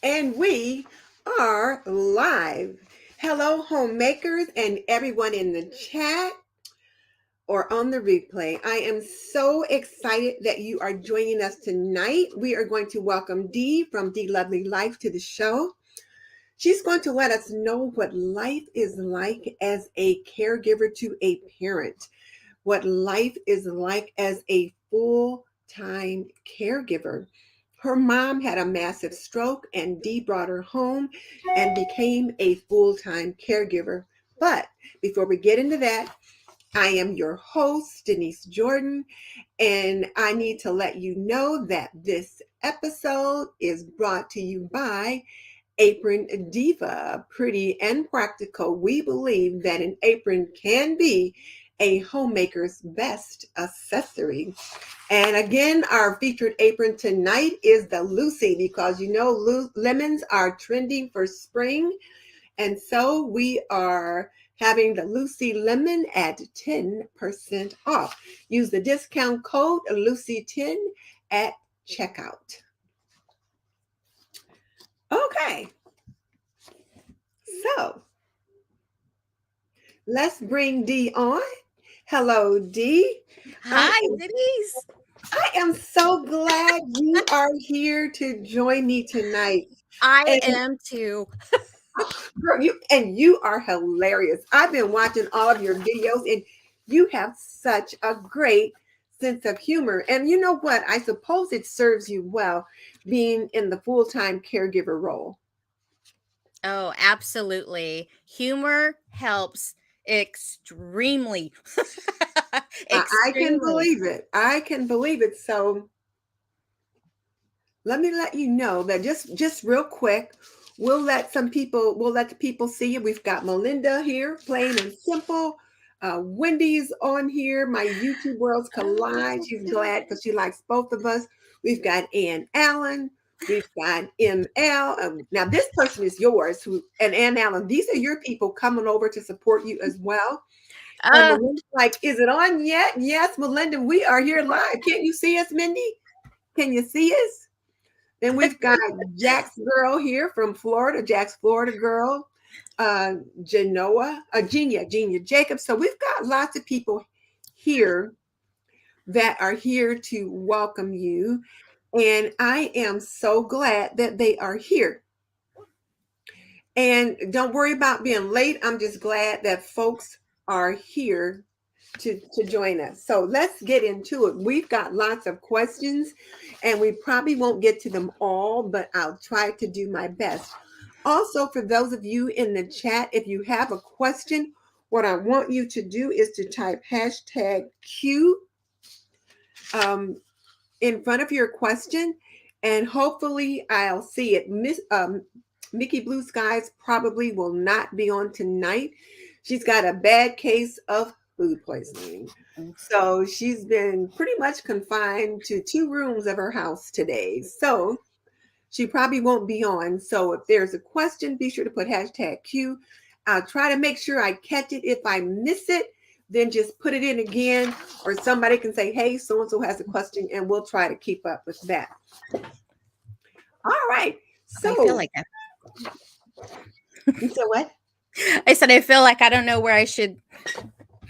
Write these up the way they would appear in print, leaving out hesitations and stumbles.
And we are live. Hello, homemakers and everyone in the chat or on the replay. I am so excited that you are joining us tonight. We are going to welcome Dee from DeeLovelyLife to the show. She's going to let us know what life is like as a caregiver to a parent, what life is like as a full-time caregiver. Her mom had a massive stroke, and Dee brought her home and became a full-time caregiver. But before we get into that, I am your host, Denise Jordan, and I need to let you know that this episode is brought to you by Apron Diva. Pretty and practical. We believe that an apron can be a homemaker's best accessory. And again, our featured apron tonight is the Lucy, because you know lemons are trending for spring. And so we are having the Lucy lemon at 10% off. Use the discount code Lucy10 at checkout. Okay, so let's bring Dee on. Hello, Dee. Hi, Denise. I am so glad you are here to join me tonight. I And am too. girl, you are hilarious. I've been watching all of your videos, and you have such a great sense of humor. And you know what? I suppose it serves you well being in the full-time caregiver role. Oh, absolutely. Humor helps extremely. I can Extremely. believe it. I can believe it. So let me let you know that just real quick, we'll let the people see you. We've got Melinda here, plain and simple. Wendy's on here. My YouTube worlds collide. She's glad because she likes both of us. We've got Ann Allen. We've got ML. Now this person is yours, and Ann Allen. These are your people coming over to support you as well. And Uh, Melinda's like, is it on yet? Yes, Melinda, we are here live. Can't you see us, Mindy? Can you see us? Then we've got Jack's girl here from Florida, Jack's Florida girl, Genia Jacobs. So we've got lots of people here that are here to welcome you. And I am so glad that they are here. And don't worry about being late. I'm just glad that folks are here to join us. So let's get into it. We've got lots of questions and we probably won't get to them all, but I'll try to do my best. Also, for those of you in the chat, if you have a question, what I want you to do is to type hashtag Q in front of your question, and hopefully I'll see it. Mickey Blue Skies probably will not be on tonight. She's got a bad case of food poisoning. So she's been pretty much confined to 2 rooms of her house today. So she probably won't be on. So if there's a question, be sure to put hashtag Q. I'll try to make sure I catch it. If I miss it, then just put it in again, or somebody can say, hey, so-and-so has a question, and we'll try to keep up with that. All right. I feel So, like that. you said what? I said I feel like I don't know where I should.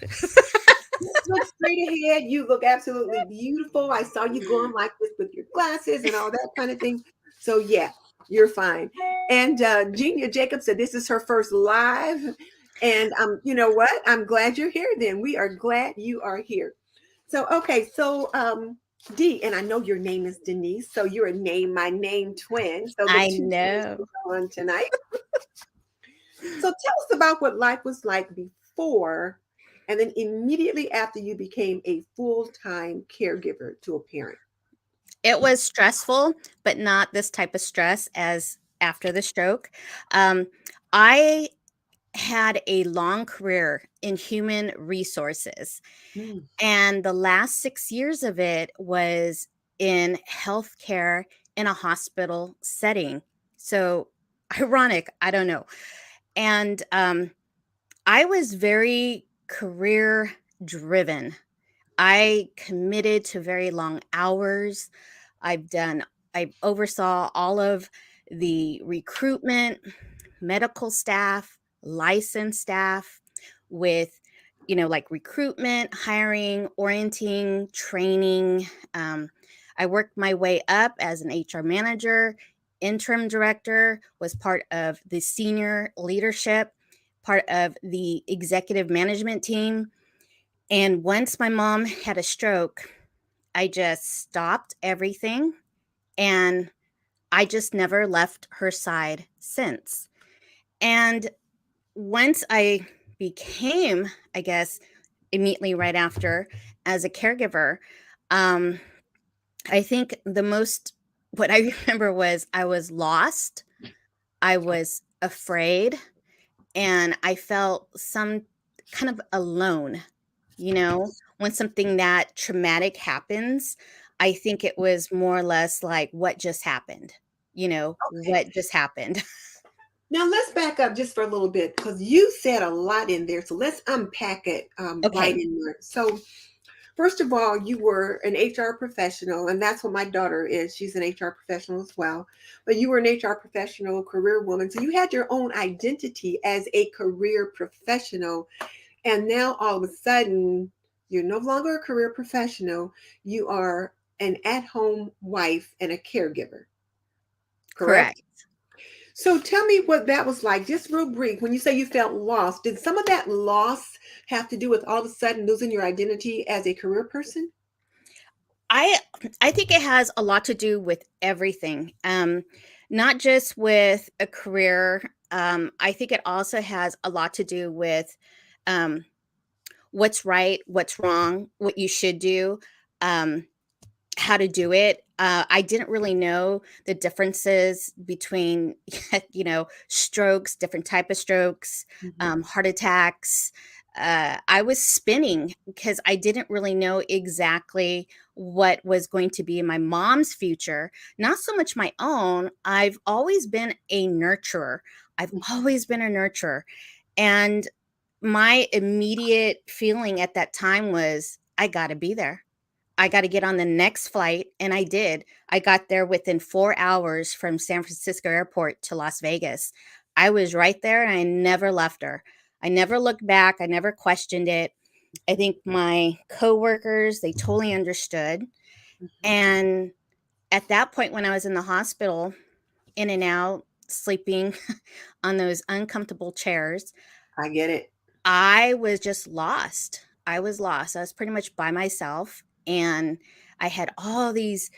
Look straight ahead. You look absolutely beautiful. I saw you going like this with your glasses and all that kind of thing. So yeah, you're fine. And Genia Jacobs said this is her first live. And you know what? I'm glad you're here then. We are glad you are here. So okay, so Dee, and I know your name is Denise, so you're my name twin. So the I two know. on tonight. So tell us about what life was like before and then immediately after you became a full-time caregiver to a parent. It was stressful, but not this type of stress as after the stroke. Um, I had a long career in human resources. Mm. And the last 6 years of it was in healthcare in a hospital setting. So ironic, I don't know. And I was very career driven. I committed to very long hours. I oversaw all of the recruitment, medical staff, licensed staff, with, like recruitment, hiring, orienting, training. I worked my way up as an HR manager, interim director, was part of the senior leadership, part of the executive management team. And once my mom had a stroke, I just stopped everything, and I just never left her side since. And once I became, I guess, immediately right after, as a caregiver, um, I think what I remember was I was lost, I was afraid, and I felt some kind of alone. When something that traumatic happens, I think it was more or less like, what just happened? Okay. What just happened? Now let's back up just for a little bit because you said a lot in there. So let's unpack it right Okay, in there. So first of all, you were an HR professional, and that's what my daughter is. She's an HR professional as well. But you were an HR professional, career woman. So you had your own identity as a career professional. And now all of a sudden, you're no longer a career professional. You are an at home wife and a caregiver, correct? correct. So tell me what that was like, just real brief. When you say you felt lost, did some of that loss have to do with all of a sudden losing your identity as a career person? I I think it has a lot to do with everything. Not just with a career. I think it also has a lot to do with um, what's right, what's wrong, what you should do, um, how to do it. I didn't really know the differences between, strokes, different type of strokes, Mhm. heart attacks. I was spinning because I didn't really know exactly what was going to be my mom's future, not so much my own. I've always been a nurturer. I've Mhm. always been a nurturer. And my immediate feeling at that time was, I got to be there. I got to get on the next flight. And I did. I got there within 4 hours from San Francisco airport to Las Vegas. I was right there and I never left her. I never looked back. I never questioned it. I think my coworkers, they totally understood. Mhm. And at that point, when I was in the hospital, in and out, sleeping on those uncomfortable chairs, I get it. I was just lost. I was lost. I was pretty much by myself. And I had all these,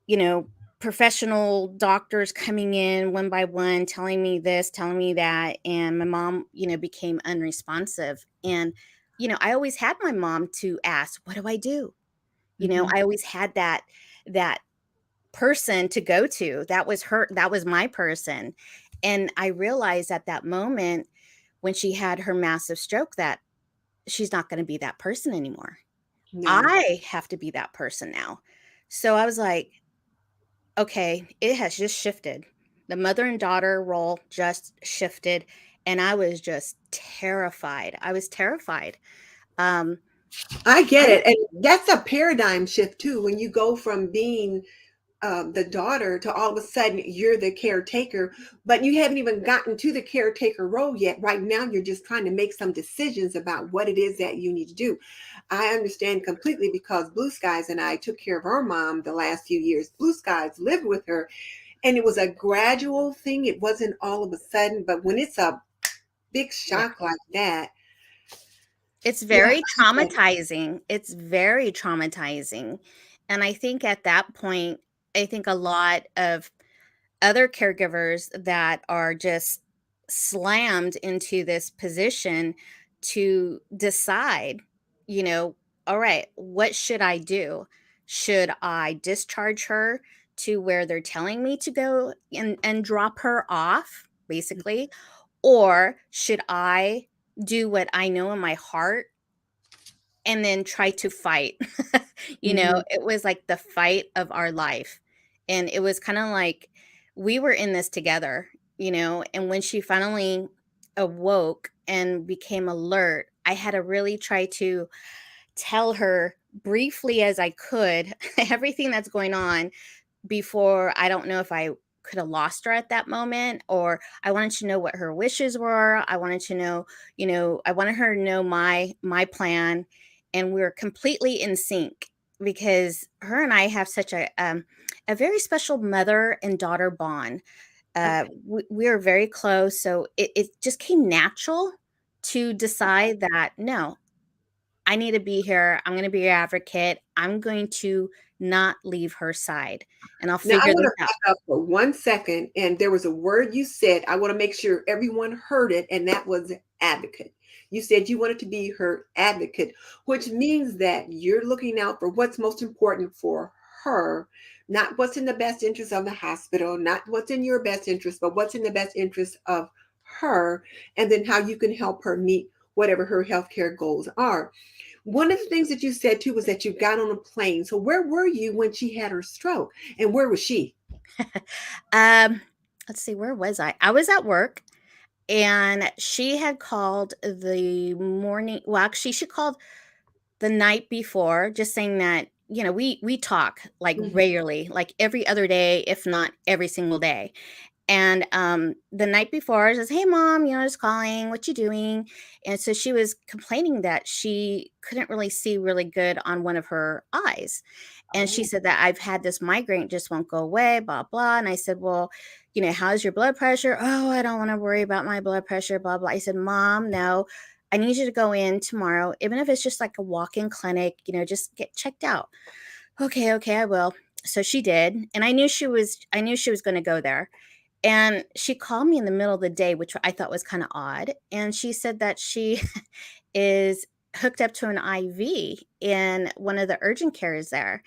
you know, professional doctors coming in one by one, telling me this, telling me that. And my mom, became unresponsive. And, I always had my mom to ask, what do I do? Mhm. I always had that person to go to. That was my person. And I realized at that moment when she had her massive stroke that she's not going to be that person anymore. No. I have to be that person now. So I was like, okay, it has just shifted. The mother and daughter role just shifted. And I was just terrified. I was terrified. Um, I get I, it. And that's a paradigm shift too. When you go from being the daughter to all of a sudden you're the caretaker, but you haven't even gotten to the caretaker role yet. Right now, you're just trying to make some decisions about what it is that you need to do. I understand completely because Blue Skies and I took care of our mom the last few years. Blue Skies lived with her, and it was a gradual thing. It wasn't all of a sudden, but when it's a big yeah. shock like that, It's yeah, very I get it. traumatizing. It's very traumatizing. And I think at that point, I think a lot of other caregivers that are just slammed into this position to decide, you know, all right, what should I do? Should I discharge her to where they're telling me to go and drop her off, basically? Or should I do what I know in my heart and then try to fight? Mhm. It was like the fight of our life. And it was kind of like we were in this together, and when she finally awoke and became alert, I had to really try to tell her briefly as I could everything that's going on before. I don't know if I could have lost her at that moment, or I wanted to know what her wishes were. I wanted to know, I wanted her to know my plan, and we were completely in sync because her and I have such a very special mother and daughter bond. Okay. We are very close, so it just came natural to decide that no, I need to be here. I'm going to be your advocate. I'm going to not leave her side, and I'll Now I figure want this to out. back up for 1 second, and there was a word you said. I want to make sure everyone heard it, and that was advocate. You said you wanted to be her advocate, which means that you're looking out for what's most important for her, not what's in the best interest of the hospital, not what's in your best interest, but what's in the best interest of her, and then how you can help her meet whatever her healthcare goals are. One of the things that you said too was that you got on a plane. So where were you when she had her stroke? And where was she? Um, let's see, where was I? I was at work, and she had called the morning. Well, actually, she called the night before, just saying that we talk like Mhm. regularly, like every other day, if not every single day. And the night before, I says, "Hey, mom, I was calling. What you doing?" And so she was complaining that she couldn't really see really good on one of her eyes. And she Oh, said that I've had this migraine, it just won't go away, blah, blah. And I said, "Well, how's your blood pressure?" "Oh, I don't want to worry about my blood pressure, blah, blah." I said, "Mom, no, I need you to go in tomorrow, even if it's just like a walk-in clinic, just get checked out." "Okay, okay, I will." So she did. And I knew she was going to go there. And she called me in the middle of the day, which I thought was kind of odd. And she said that she is hooked up to an IV in one of the urgent cares there.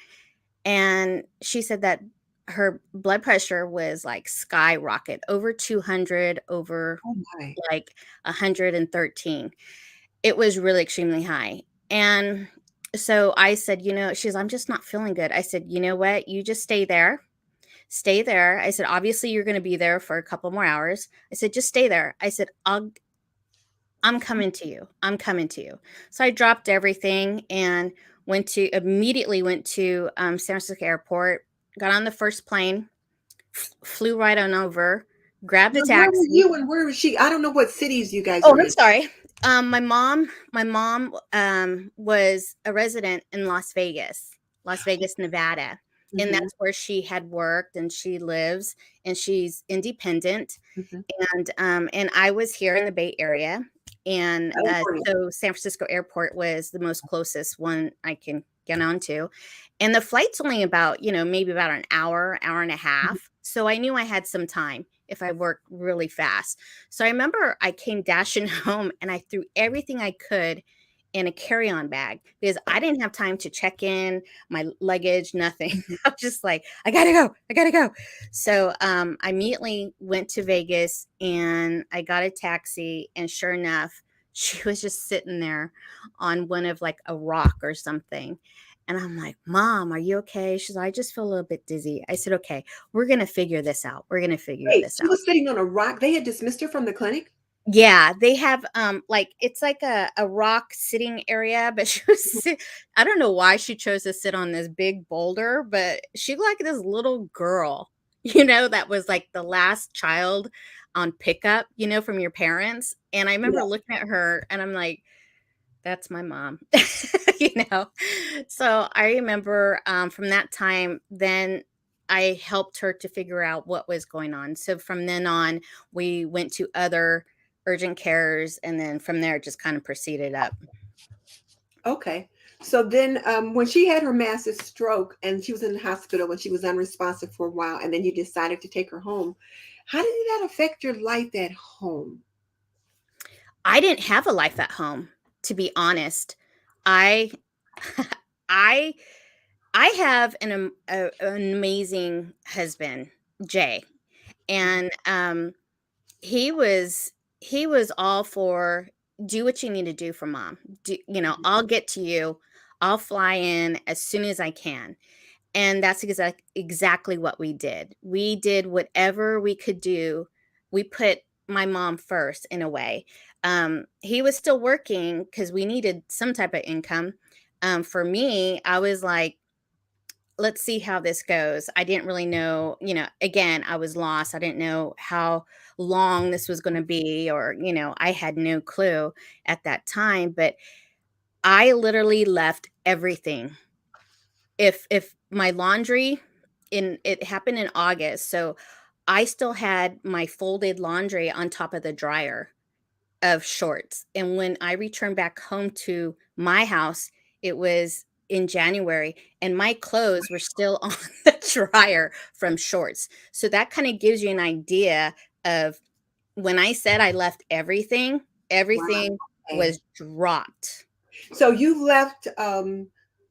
And she said that her blood pressure was like skyrocket, over 200, over oh my. like 113. It was really extremely high. And so I said, she's, "I'm just not feeling good." I said, "You know what? You just stay there. Stay there." I said, "Obviously, you're going to be there for a couple more hours." I said, "Just stay there." I said, I'm coming to you. I'm coming to you." So I dropped everything and immediately went to San Francisco Airport, got on the first plane, flew right on over, grabbed a Now, where were taxi. you and where was she? I don't know what cities you guys Oh, are I'm in. sorry. My mom was a resident in Las Vegas, Nevada. And Hmm. that's where she had worked and she lives, and she's independent. Hmm. And I was here in the Bay Area, and California. so San Francisco Airport was the most closest one I can get onto, and the flight's only about maybe about an hour and a Mhm. half. So I knew I had some time if I worked really fast. So I remember I came dashing home, and I threw everything I could in a carry-on bag because I didn't have time to check in my luggage, nothing. Mhm. I was just like, I gotta go, I gotta go. So I immediately went to Vegas and I got a taxi, and sure enough, she was just sitting there on one of like a rock or something. And I'm like, "Mom, are you okay?" She's like, "I just feel a little bit dizzy." I said, "Okay, we're gonna figure this out. We're gonna figure Wait, this she out." was sitting on a rock. They had dismissed her from the clinic? Yeah, they have like it's like a rock sitting area, but I don't know why she chose to sit on this big boulder, but she looked like this little girl, that was like the last child on pickup, from your parents. And I remember Yeah. looking at her and I'm like, that's my mom. you know. So I remember from that time, then I helped her to figure out what was going on. So from then on, we went to other urgent cares, and then from there, it just kind of proceeded up. Okay. So then when she had her massive stroke and she was in the hospital and she was unresponsive for a while, and then you decided to take her home, how did that affect your life at home? I didn't have a life at home, to be honest. I, I, I have an amazing husband, Jay, and he was all for, do what you need to do for mom. I'll get to you. I'll fly in as soon as I can. And that's exactly what we did. We did whatever we could do. We put my mom first in a way. He was still working because we needed some type of income. For me, I was like, let's see how this goes. I didn't really know, again, I was lost. I didn't know how long this was going to be, or, I had no clue at that time, but I literally left everything. If my laundry, in it happened in August, so I still had my folded laundry on top of the dryer of shorts. And when I returned back home to my house, it was in January, and my clothes were still on the dryer from shorts. So that kind of gives you an idea of when I said I left everything, Wow. everything Okay. was dropped. So you left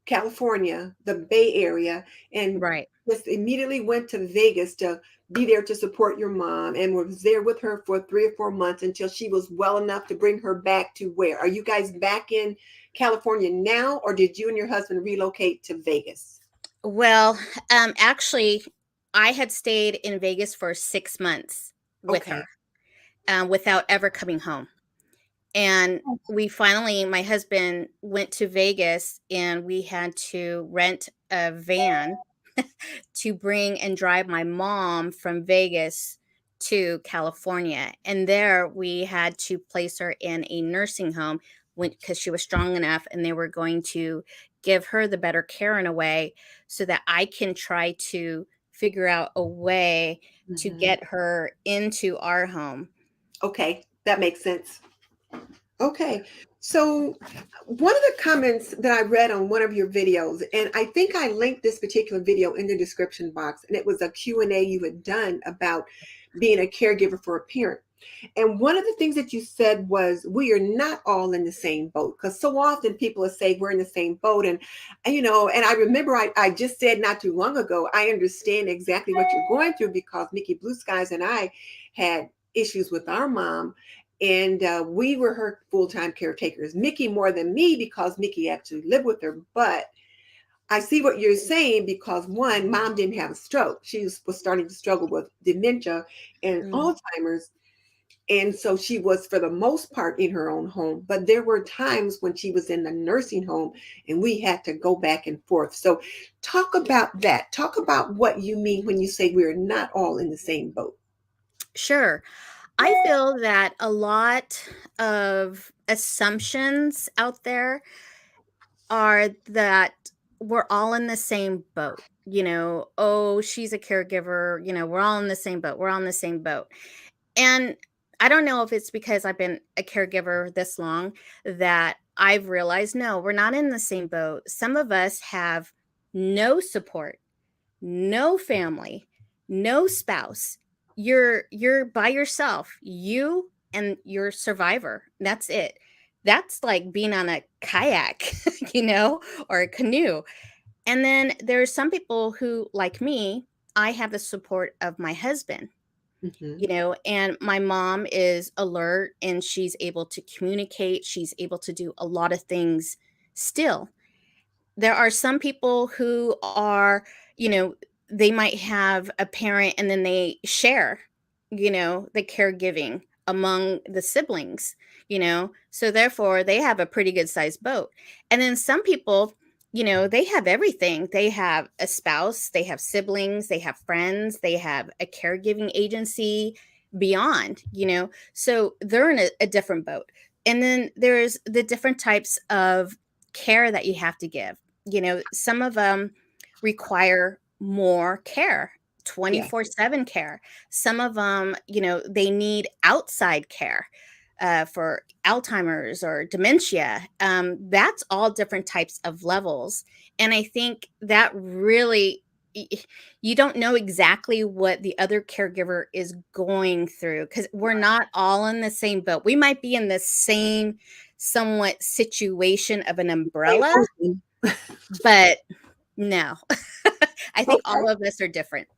California, the Bay Area, and Right. just immediately went to Vegas to be there to support your mom, and was there with her for 3 or 4 months until she was well enough to bring her back to where? Are you guys back in California now, or did you and your husband relocate to Vegas? Well, actually, I had stayed in Vegas for 6 months with Okay. her, without ever coming home. And we finally, my husband went to Vegas, and we had to rent a van to bring and drive my mom from Vegas to California. And there we had to place her in a nursing home because she was strong enough, and they were going to give her the better care in a way so that I can try to figure out a way to Mhm. get her into our home. Okay, that makes sense. Okay. So one of the comments that I read on one of your videos, and I think I linked this particular video in the description box, and it was a Q&A you had done about being a caregiver for a parent. And one of the things that you said was, we are not all in the same boat. Because so often people will say we're in the same boat. And I remember I just said not too long ago, I understand exactly what you're going through, because Mickey Blue Skies and I had issues with our mom. And we were her full-time caretakers. Mickey more than me, because Mickey actually lived with her. But I see what you're saying, because one, mom didn't have a stroke. She was starting to struggle with dementia and Mm. Alzheimer's. And so she was, for the most part, in her own home. But there were times when she was in the nursing home, and we had to go back and forth. So talk about that. Talk about what you mean when you say we're not all in the same boat. Sure. I feel that a lot of assumptions out there are that we're all in the same boat. Oh, she's a caregiver, we're all in the same boat. We're all in the same boat. And I don't know if it's because I've been a caregiver this long that I've realized, no, we're not in the same boat. Some of us have no support, no family, no spouse. You're by yourself. You and your survivor. That's it. That's like being on a kayak, or a canoe. And then there's some people who, like me, I have the support of my husband, Hmm. and my mom is alert, and she's able to communicate. She's able to do a lot of things still. There are some people who are, you know, they might have a parent, and then they share, the caregiving among the siblings, so therefore they have a pretty good sized boat. And then some people, they have everything. They have a spouse, they have siblings, they have friends, they have a caregiving agency beyond, so they're in a different boat. And then there's the different types of care that you have to give. Some of them require more care, Yeah. 24/7 care. Some of them, they need outside care, for Alzheimer's or dementia. That's all different types of levels. And I think that really, you don't know exactly what the other caregiver is going through, because we're not all in the same boat. We might be in the same somewhat situation of an Same umbrella, person. but no. I think Okay. all of us are different.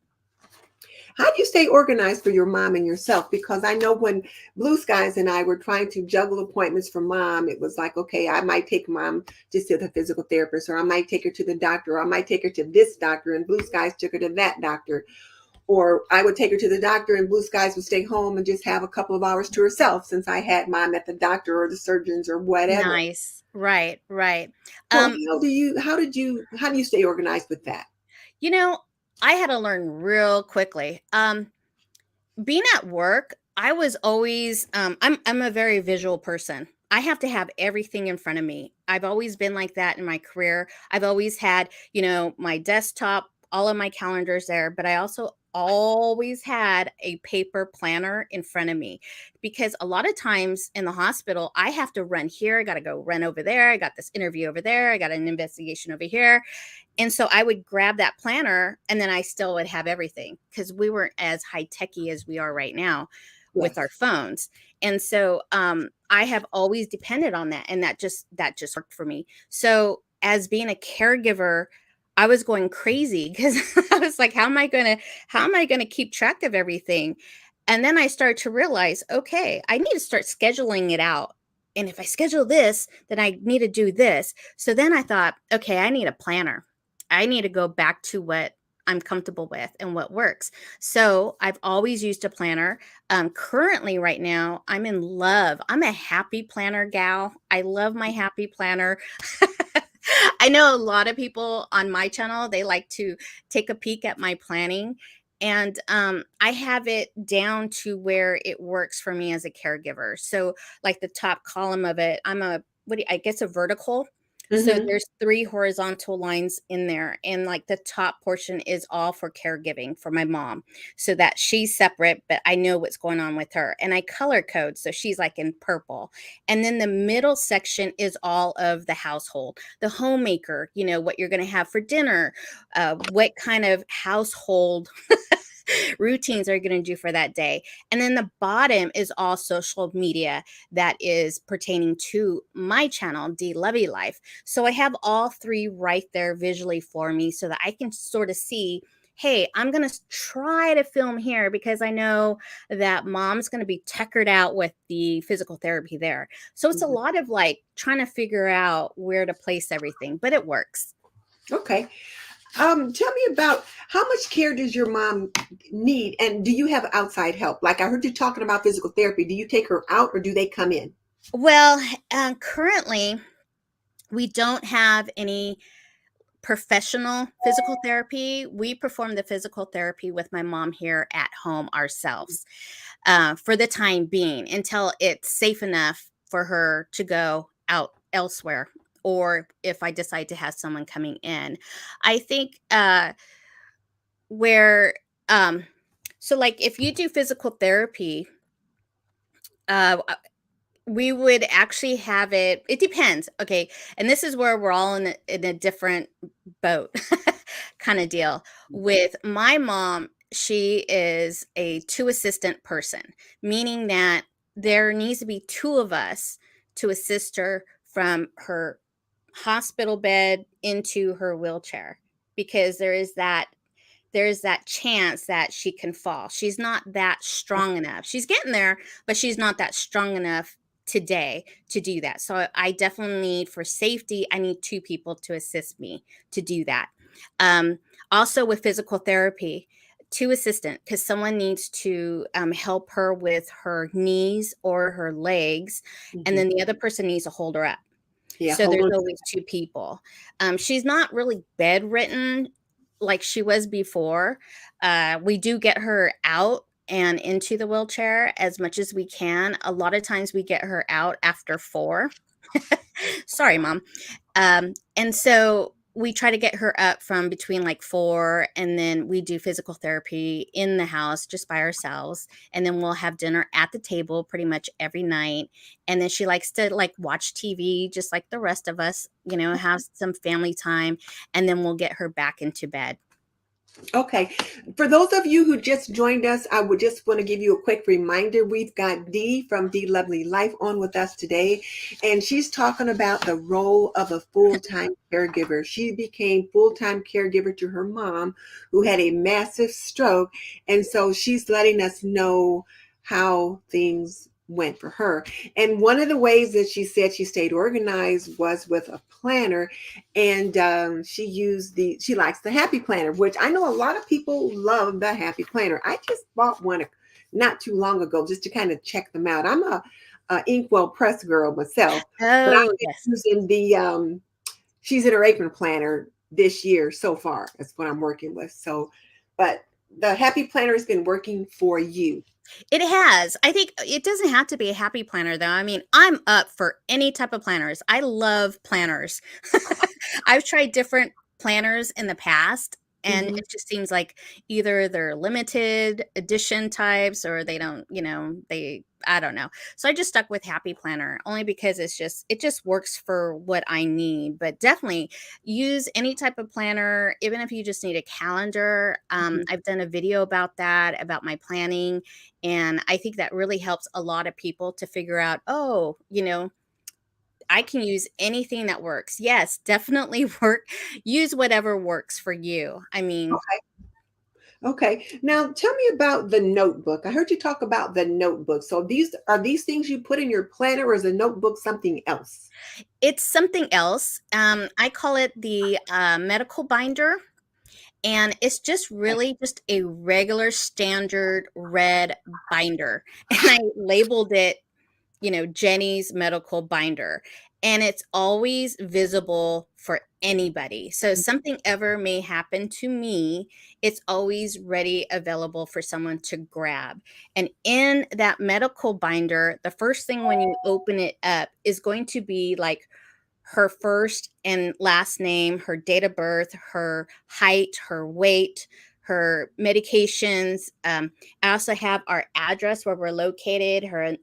How do you stay organized for your mom and yourself? Because I know when Blue Skies and I were trying to juggle appointments for mom, it was like, okay, I might take mom just to the physical therapist, or I might take her to the doctor, or I might take her to this doctor, and Blue Skies took her to that doctor. Or I would take her to the doctor, and Blue Skies would stay home and just have a couple of hours to herself, since I had mom at the doctor or the surgeons or whatever. Nice. Right, right. So Um, how do you stay organized with that? You know, I had to learn real quickly. Being at work, I was always I'm a very visual person. I have to have everything in front of me. I've always been like that in my career. I've always had, my desktop, all of my calendars there, but I also always had a paper planner in front of me because a lot of times in the hospital, I have to run here, I got to go run over there, I got this interview over there, I got an investigation over here. And so I would grab that planner and then I still would have everything because we weren't as high techy as we are right now with our Yes. phones. And so I have always depended on that. And that just worked for me. So as being a caregiver, I was going crazy because I was like, how am I gonna keep track of everything? And then I started to realize, okay, I need to start scheduling it out. And if I schedule this, then I need to do this. So then I thought, okay, I need a planner. I need to go back to what I'm comfortable with and what works. So I've always used a planner. Currently, right now, I'm in love. I'm a happy planner gal. I love my happy planner. I know a lot of people on my channel, they like to take a peek at my planning. And I have it down to where it works for me as a caregiver. So, like the top column of it, I guess a vertical. So Mm-hmm. there's 3 horizontal lines in there, and, like, the top portion is all for caregiving for my mom, so that she's separate, but I know what's going on with her, and I color code, so she's, like, in purple, and then the middle section is all of the household, the homemaker, what you're gonna have for dinner, what kind of household routines are you going to do for that day. And then the bottom is all social media that is pertaining to my channel, DeeLovelyLife. So I have all 3 right there visually for me so that I can sort of see, hey, I'm going to try to film here because I know that mom's going to be tuckered out with the physical therapy there. So it's a Mm-hmm. lot of like trying to figure out where to place everything, but it works. Okay. Tell me about how much care does your mom need, and do you have outside help? Like I heard you talking about physical therapy. Do you take her out, or do they come in? Well, currently, we don't have any professional physical therapy. We perform the physical therapy with my mom here at home ourselves for the time being until it's safe enough for her to go out elsewhere. Or if I decide to have someone coming in, I think where, so like if you do physical therapy, uh, we would actually have it depends, okay, and this is where we're all in a different boat kind of deal. With my mom, she is a 2 assistant person, meaning that there needs to be 2 of us to assist her from her hospital bed into her wheelchair because there's that chance that she can fall. She's not that strong enough. She's getting there, but she's not that strong enough today to do that. So I definitely need, for safety, I need 2 people to assist me to do that. Um, Also with physical therapy, 2 assistant, because someone needs to help her with her knees or her legs, and Mm-hmm. then the other person needs to hold her up. Yeah, So hold there's on. always 2 people. She's not really bedridden like she was before. We do get her out and into the wheelchair as much as we can. A lot of times we get her out after 4. Sorry, mom. And so we try to get her up from between like 4, and then we do physical therapy in the house just by ourselves. And then we'll have dinner at the table pretty much every night. And then she likes to like watch TV just like the rest of us, have some family time. And then we'll get her back into bed. Okay. For those of you who just joined us, I would just want to give you a quick reminder. We've got Dee from DeeLovelyLife on with us today, and she's talking about the role of a full-time caregiver. She became full-time caregiver to her mom, who had a massive stroke, and so she's letting us know how things went for her. And one of the ways that she said she stayed organized was with a planner, and she likes the happy planner, which I know a lot of people love the happy planner. I just bought one not too long ago just to kind of check them out. I'm a inkwell press girl myself, but I've Oh, been yes. using the she's in her apron planner this year so far. That's what I'm working with. So, but the happy planner has been working for you. It has. I think it doesn't have to be a happy planner, though. I mean, I'm up for any type of planners. I love planners. I've tried different planners in the past, and Mm-hmm. it just seems like either they're limited edition types or they don't, I don't know. So I just stuck with Happy Planner only because it just works for what I need. But definitely use any type of planner, even if you just need a calendar. Mm-hmm. I've done a video about that, about my planning. And I think that really helps a lot of people to figure out, oh, I can use anything that works. Yes, definitely use whatever works for you. I mean, Okay. Now tell me about the notebook. I heard you talk about the notebook. So these things you put in your planner, or is a notebook something else? it's something else. I call it the medical binder. And it's just really just a regular standard red binder. And I labeled it Jenny's medical binder. And it's always visible for anybody. So something ever may happen to me, it's always ready, available for someone to grab. And in that medical binder, the first thing when you open it up is going to be like her first and last name, her date of birth, her height, her weight, her medications. I also have our address where we're located, her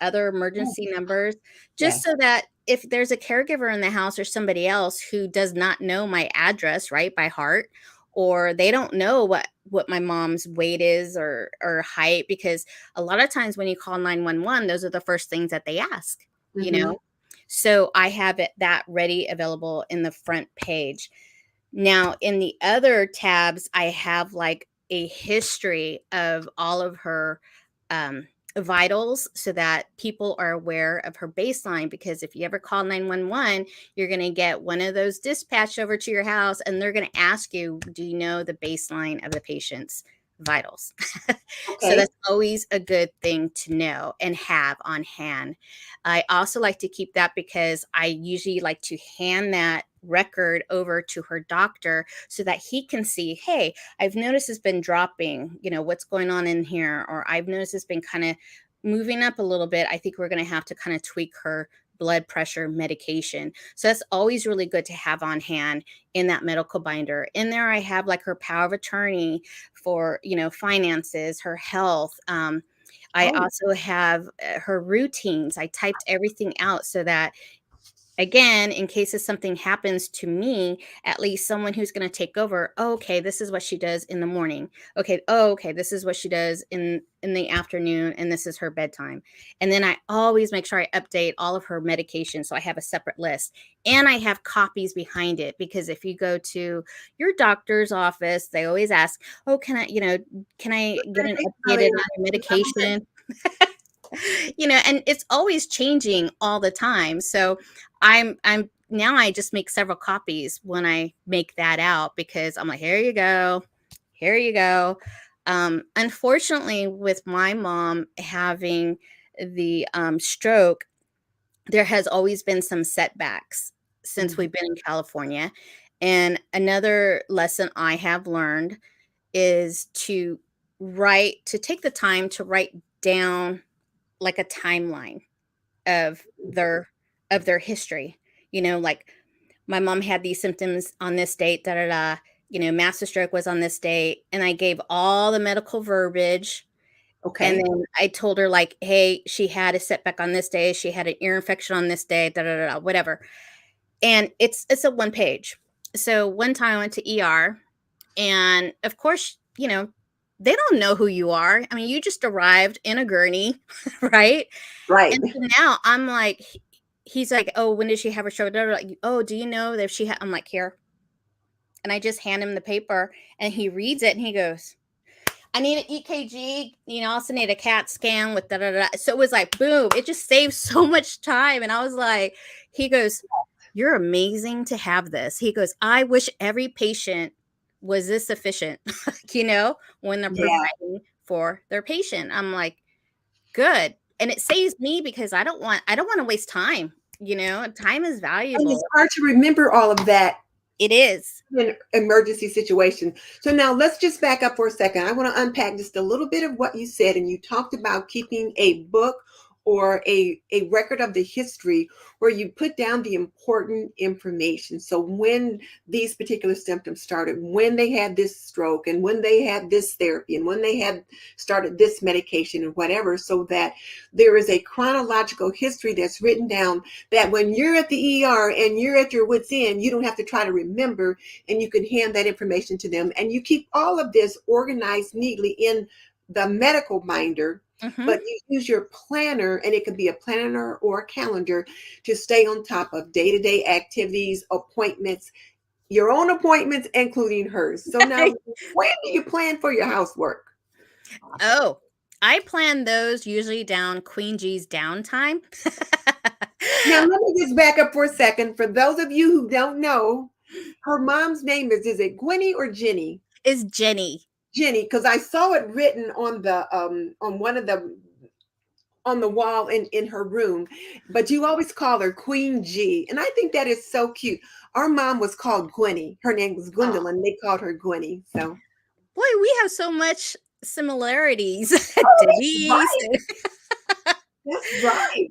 other Oh, emergency numbers, just yes. so that if there's a caregiver in the house or somebody else who does not know my address right by heart, or they don't know what my mom's weight is or height, because a lot of times when you call 911, those are the first things that they ask, you Mm-hmm. know. So I have that ready, available in the front page. Now, in the other tabs, I have like a history of all of her um, vitals so that people are aware of her baseline. Because if you ever call 911, you're going to get one of those dispatched over to your house and they're going to ask you, do you know the baseline of the patient's vitals? So Okay. that's always a good thing to know and have on hand. I also like to keep that because I usually like to hand that record over to her doctor so that he can see, hey, I've noticed it's been dropping, what's going on in here, or I've noticed it's been kind of moving up a little bit. I think we're going to have to kind of tweak her blood pressure medication. So that's always really good to have on hand in that medical binder. In there, I have like her power of attorney for, finances, her health. I Oh, also have her routines. I typed everything out so that, again, in case if something happens to me, at least someone who's going to take over, oh, okay, this is what she does in the morning. Okay, oh, okay, this is what she does in the afternoon, and this is her bedtime. And then I always make sure I update all of her medications, so I have a separate list. And I have copies behind it, because if you go to your doctor's office, they always ask, oh, can I get an updated on your medication? And it's always changing all the time. So I'm now I just make several copies when I make that out, because I'm like, here you go. Here you go. Unfortunately, with my mom having the stroke, there has always been some setbacks since mhm. we've been in California. And another lesson I have learned is to take the time to write down like a timeline of their history. Like my mom had these symptoms on this date, da da da. Master stroke was on this date, and I gave all the medical verbiage. And Okay. then I told her, like, hey, she had a setback on this day, she had an ear infection on this day, da da da, da, whatever. And it's a one page. So one time I went to ER, and of course, they don't know who you are. I mean, you just arrived in a gurney, right? Right. And so now I'm like, he's like, "Oh, when did she have her stroke?" Like, "Oh, do you know that she had?" I'm like, "Here," and I just hand him the paper, and he reads it, and he goes, "I need an EKG. I also need a CAT scan with da da da." So it was like, boom! It just saved so much time, and I was like, he goes, "You're amazing to have this." He goes, "I wish every patient was this efficient, when they're Yeah. providing for their patient." I'm like, good. And it saves me because I don't want to waste time. Time is And it's valuable. hard to remember all of that It is. An emergency situation. So now let's just back up for a second. I want to unpack just a little bit of what you said. And you talked about keeping a book or a record of the history where you put down the important information. So when these particular symptoms started, when they had this stroke, and when they had this therapy, and when they had started this medication and whatever, so that there is a chronological history that's written down, that when you're at the ER and you're at your wit's end, you don't have to try to remember, and you can hand that information to them. And you keep all of this organized neatly in the medical binder, Hmm. but you use your planner, and it could be a planner or a calendar, to stay on top of day-to-day activities, appointments, your own appointments, including hers. So now, when do you plan for your housework? Oh, I plan those usually down Queen G's downtime. Now, let me just back up for a second. For those of you who don't know, her mom's name is it Gwenny or Jenny? Is Jenny. Jenny, because I saw it written on one of the on the wall in her room, but you always call her Queen G. And I think that is so cute. Our mom was called Gwenny. Her name was Gwendolyn. They called her Gwenny. So, Boy, we have so much similarities. oh, that's Denise. right. That's right.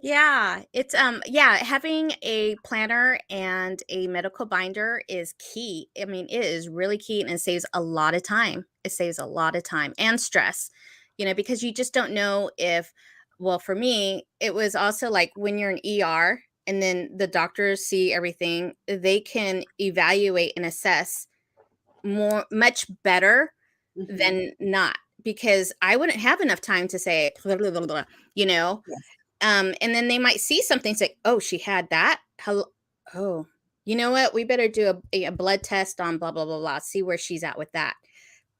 Yeah, it's yeah, having a planner and a medical binder is key. I mean, it is really key and it saves a lot of time. It saves a lot of time and stress, because you just don't know if, well, for me, it was also like when you're in ER and then the doctors see everything, they can evaluate and assess much better Mhm. than not, because I wouldn't have enough time to say, you know, Yes. and then they might see something, say, "Oh, she had that. Hello. Oh, you know what? We better do a blood test on blah blah blah blah. See where she's at with that."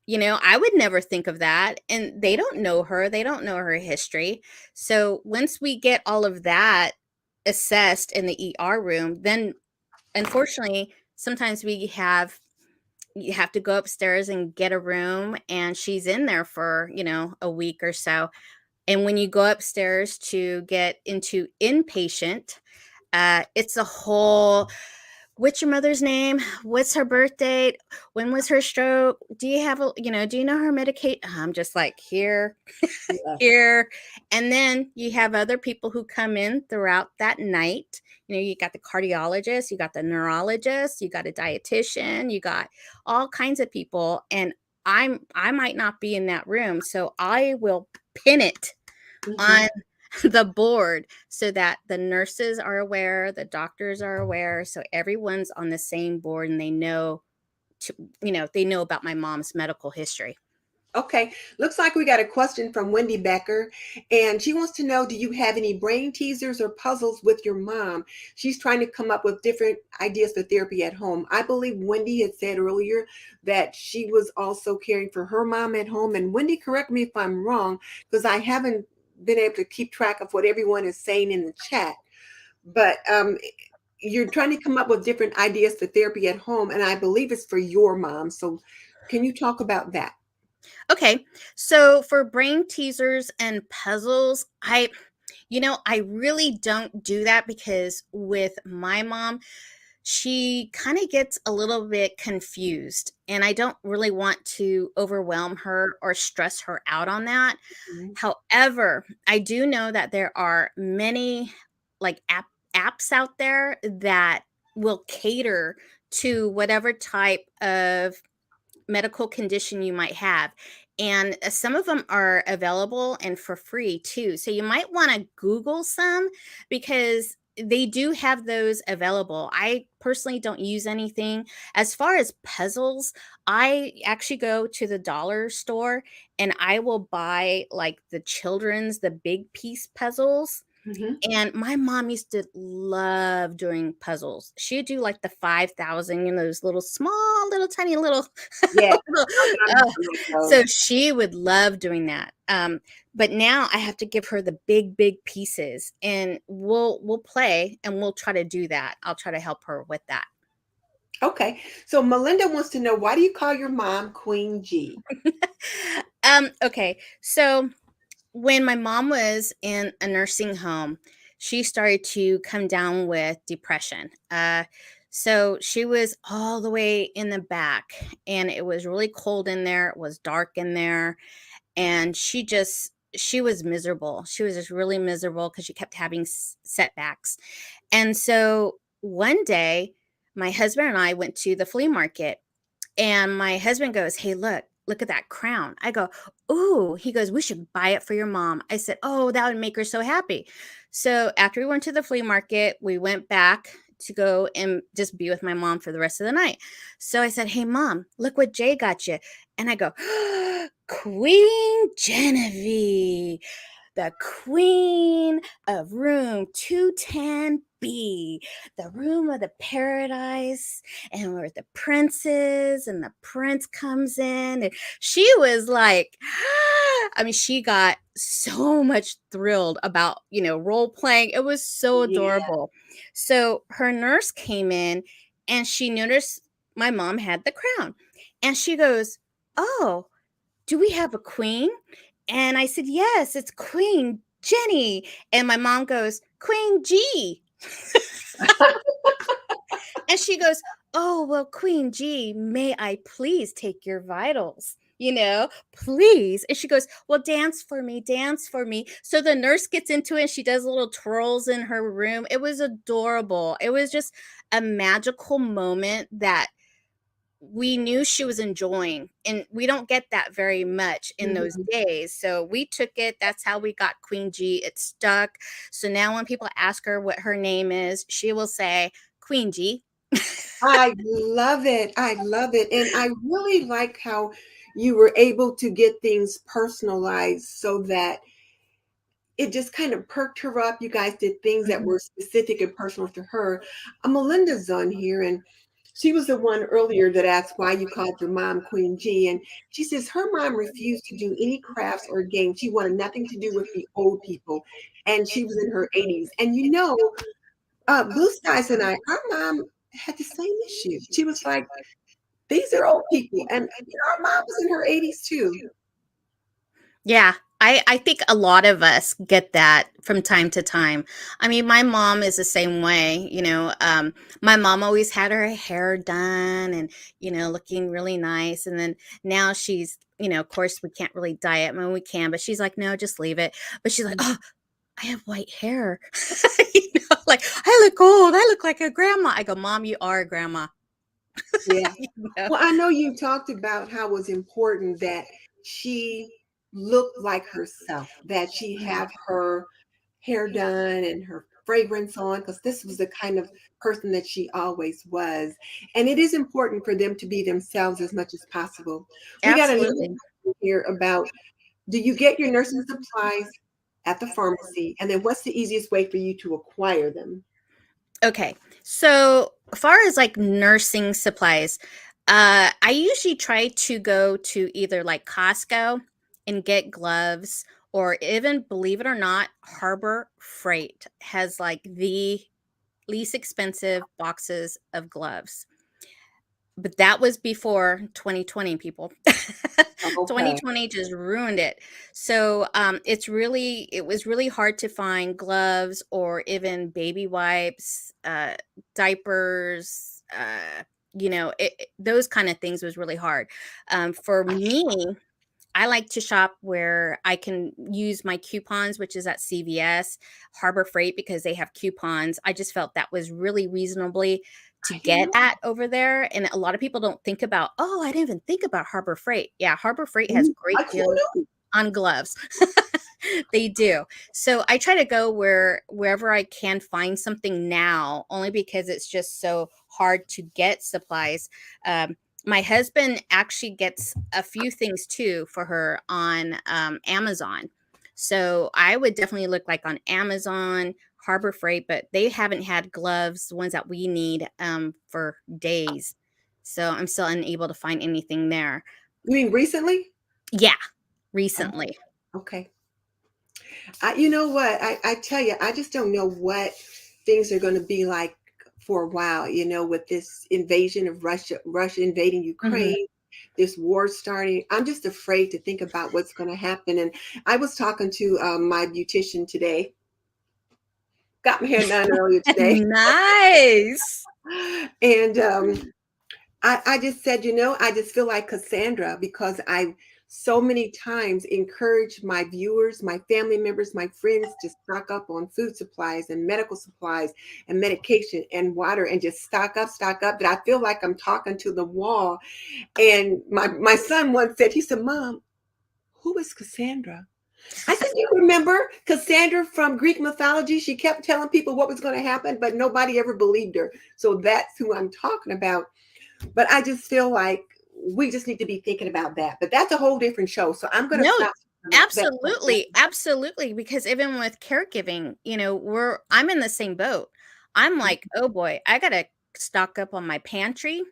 I would never think of that, and they don't know her. They don't know her history. So once we get all of that assessed in the ER room, then unfortunately, sometimes you have to go upstairs and get a room, and she's in there for a week or so. And when you go upstairs to get into inpatient, it's a whole, what's your mother's name? What's her birth date? When was her stroke? Do you have do you know her Medicaid? I'm just like, here, Yes. here. And then you have other people who come in throughout that night. You got the cardiologist, you got the neurologist, you got a dietitian, you got all kinds of people. And I might not be in that room. So I will pin it Mhm. on the board so that the nurses are aware, the doctors are aware, so everyone's on the same board and they know they know about my mom's medical history. Okay, looks like we got a question from Wendy Becker, and she wants to know, do you have any brain teasers or puzzles with your mom? She's trying to come up with different ideas for therapy at home. I believe Wendy had said earlier that she was also caring for her mom at home. And Wendy, correct me if I'm wrong, because I haven't been able to keep track of what everyone is saying in the chat. But you're trying to come up with different ideas for therapy at home, and I believe it's for your mom. So can you talk about that? Okay, so for brain teasers and puzzles, I really don't do that, because with my mom, she kind of gets a little bit confused, and I don't really want to overwhelm her or stress her out on that. Mhm. However, I do know that there are many like apps out there that will cater to whatever type of medical condition you might have. And some of them are available and for free too. So you might want to Google some, because they do have those available. I personally don't use anything. As far as puzzles, I actually go to the dollar store and I will buy like the big piece puzzles. Mhm. And my mom used to love doing puzzles. She'd do like the 5,000, those little small, little tiny little. Yeah, little I uh, remember those. so she would love doing that. But now I have to give her the big, big pieces, and we'll play and we'll try to do that. I'll try to help her with that. Okay, so Melinda wants to know, why do you call your mom Queen G? Okay, so when my mom was in a nursing home, she started to come down with depression. So she was all the way in the back, and it was really cold in there. It was dark in there, and she was miserable. She was just really miserable because she kept having setbacks. And so one day, my husband and I went to the flea market, and my husband goes, "Hey, look at that crown." I go, "Ooh." He goes, "We should buy it for your mom." I said, "Oh, that would make her so happy." So after we went to the flea market, we went back to go and just be with my mom for the rest of the night. So I said, "Hey, mom, look what Jay got you." And I go, "Queen Genevieve, the queen of room 210B, the room of the paradise, and where the princes and the prince comes in." And she was like, I mean, she got so much thrilled about, role playing. It was so Yeah. adorable. So her nurse came in, and she noticed my mom had the crown. And she goes, "Oh, do we have a queen?" And I said, "Yes, it's Queen Jenny." And my mom goes, "Queen G." And she goes, "Oh, well, Queen G, may I please take your vitals? Please." And she goes, "Well, dance for me, dance for me." So the nurse gets into it and she does little twirls in her room. It was adorable. It was just a magical moment that we knew she was enjoying, and we don't get that very much in those Mhm. days. So we took it. That's how we got Queen G. It stuck. So now when people ask her what her name is, she will say Queen G. I love it. I love it. And I really like how you were able to get things personalized so that it just kind of perked her up. You guys did things that Mhm. were specific and personal to her. Melinda's on here, and she was the one earlier that asked why you called your mom Queen G. And she says her mom refused to do any crafts or games. She wanted nothing to do with the old people. And she was in her 80s. And Blue Skies and our mom had the same issue. She was like, these are old people. And our mom was in her 80s too. Yeah, I think a lot of us get that from time to time. I mean, my mom is the same way. My mom always had her hair done and, looking really nice. And then now she's, of course, we can't really dye it when we can, but she's like, "No, just leave it." But she's like, "Oh, I have white hair." Like, "I look old. I look like a grandma." I go, "Mom, you are a grandma." Yeah. You know? Well, I know you talked about how it was important that she looked like herself, that she Mhm. have her hair done and her fragrance on, because this was the kind of person that she always was. And it is important for them to be themselves as much as possible. We got another Absolutely. question here about, do you get your nursing supplies at the pharmacy? And then what's the easiest way for you to acquire them? Okay. So, far as like nursing supplies, I usually try to go to either like Costco and get gloves, or even, believe it or not, Harbor Freight has like the least expensive boxes of gloves. But that was before 2020, people. Okay. 2020 just ruined it. So it was really hard to find gloves or even baby wipes, diapers, those kind of things was really hard. For me, I like to shop where I can use my coupons, which is at CVS, Harbor Freight, because they have coupons. I just felt that was really reasonably to I didn't get know. at over there. And a lot of people don't think about, "Oh, I didn't even think about Harbor Freight." Yeah, Harbor Freight has great Like, who deals knew? on gloves. They do. So I try to go wherever I can find something now, only because it's just so hard to get supplies. My husband actually gets a few things too for her on Amazon. So I would definitely look like on Amazon, Harbor Freight, but they haven't had gloves, the ones that we need, for days. So I'm still unable to find anything there. You mean recently? Yeah, Oh, recently. okay. You know what? I tell you, I just don't know what things are going to be like for a while, with this invasion of Russia invading Mhm. Ukraine, this war starting. I'm just afraid to think about what's going to happen. And I was talking to my beautician today, got my hair done earlier today. Nice. And I just said, I just feel like Cassandra because I so many times encourage my viewers, my family members, my friends to stock up on food supplies and medical supplies and medication and water and just stock up, that I feel like I'm talking to the wall. And my son once said, he said, Mom, who is Cassandra? I said, you remember Cassandra from Greek mythology? She kept telling people what was going to happen, but nobody ever believed her. So that's who I'm talking about. But I just feel like we just need to be thinking about that. But that's a whole different show. So I'm going to No, stop about that. absolutely. Absolutely. Because even with caregiving, I'm in the same boat. I'm like, oh boy, I got to stock up on my pantry.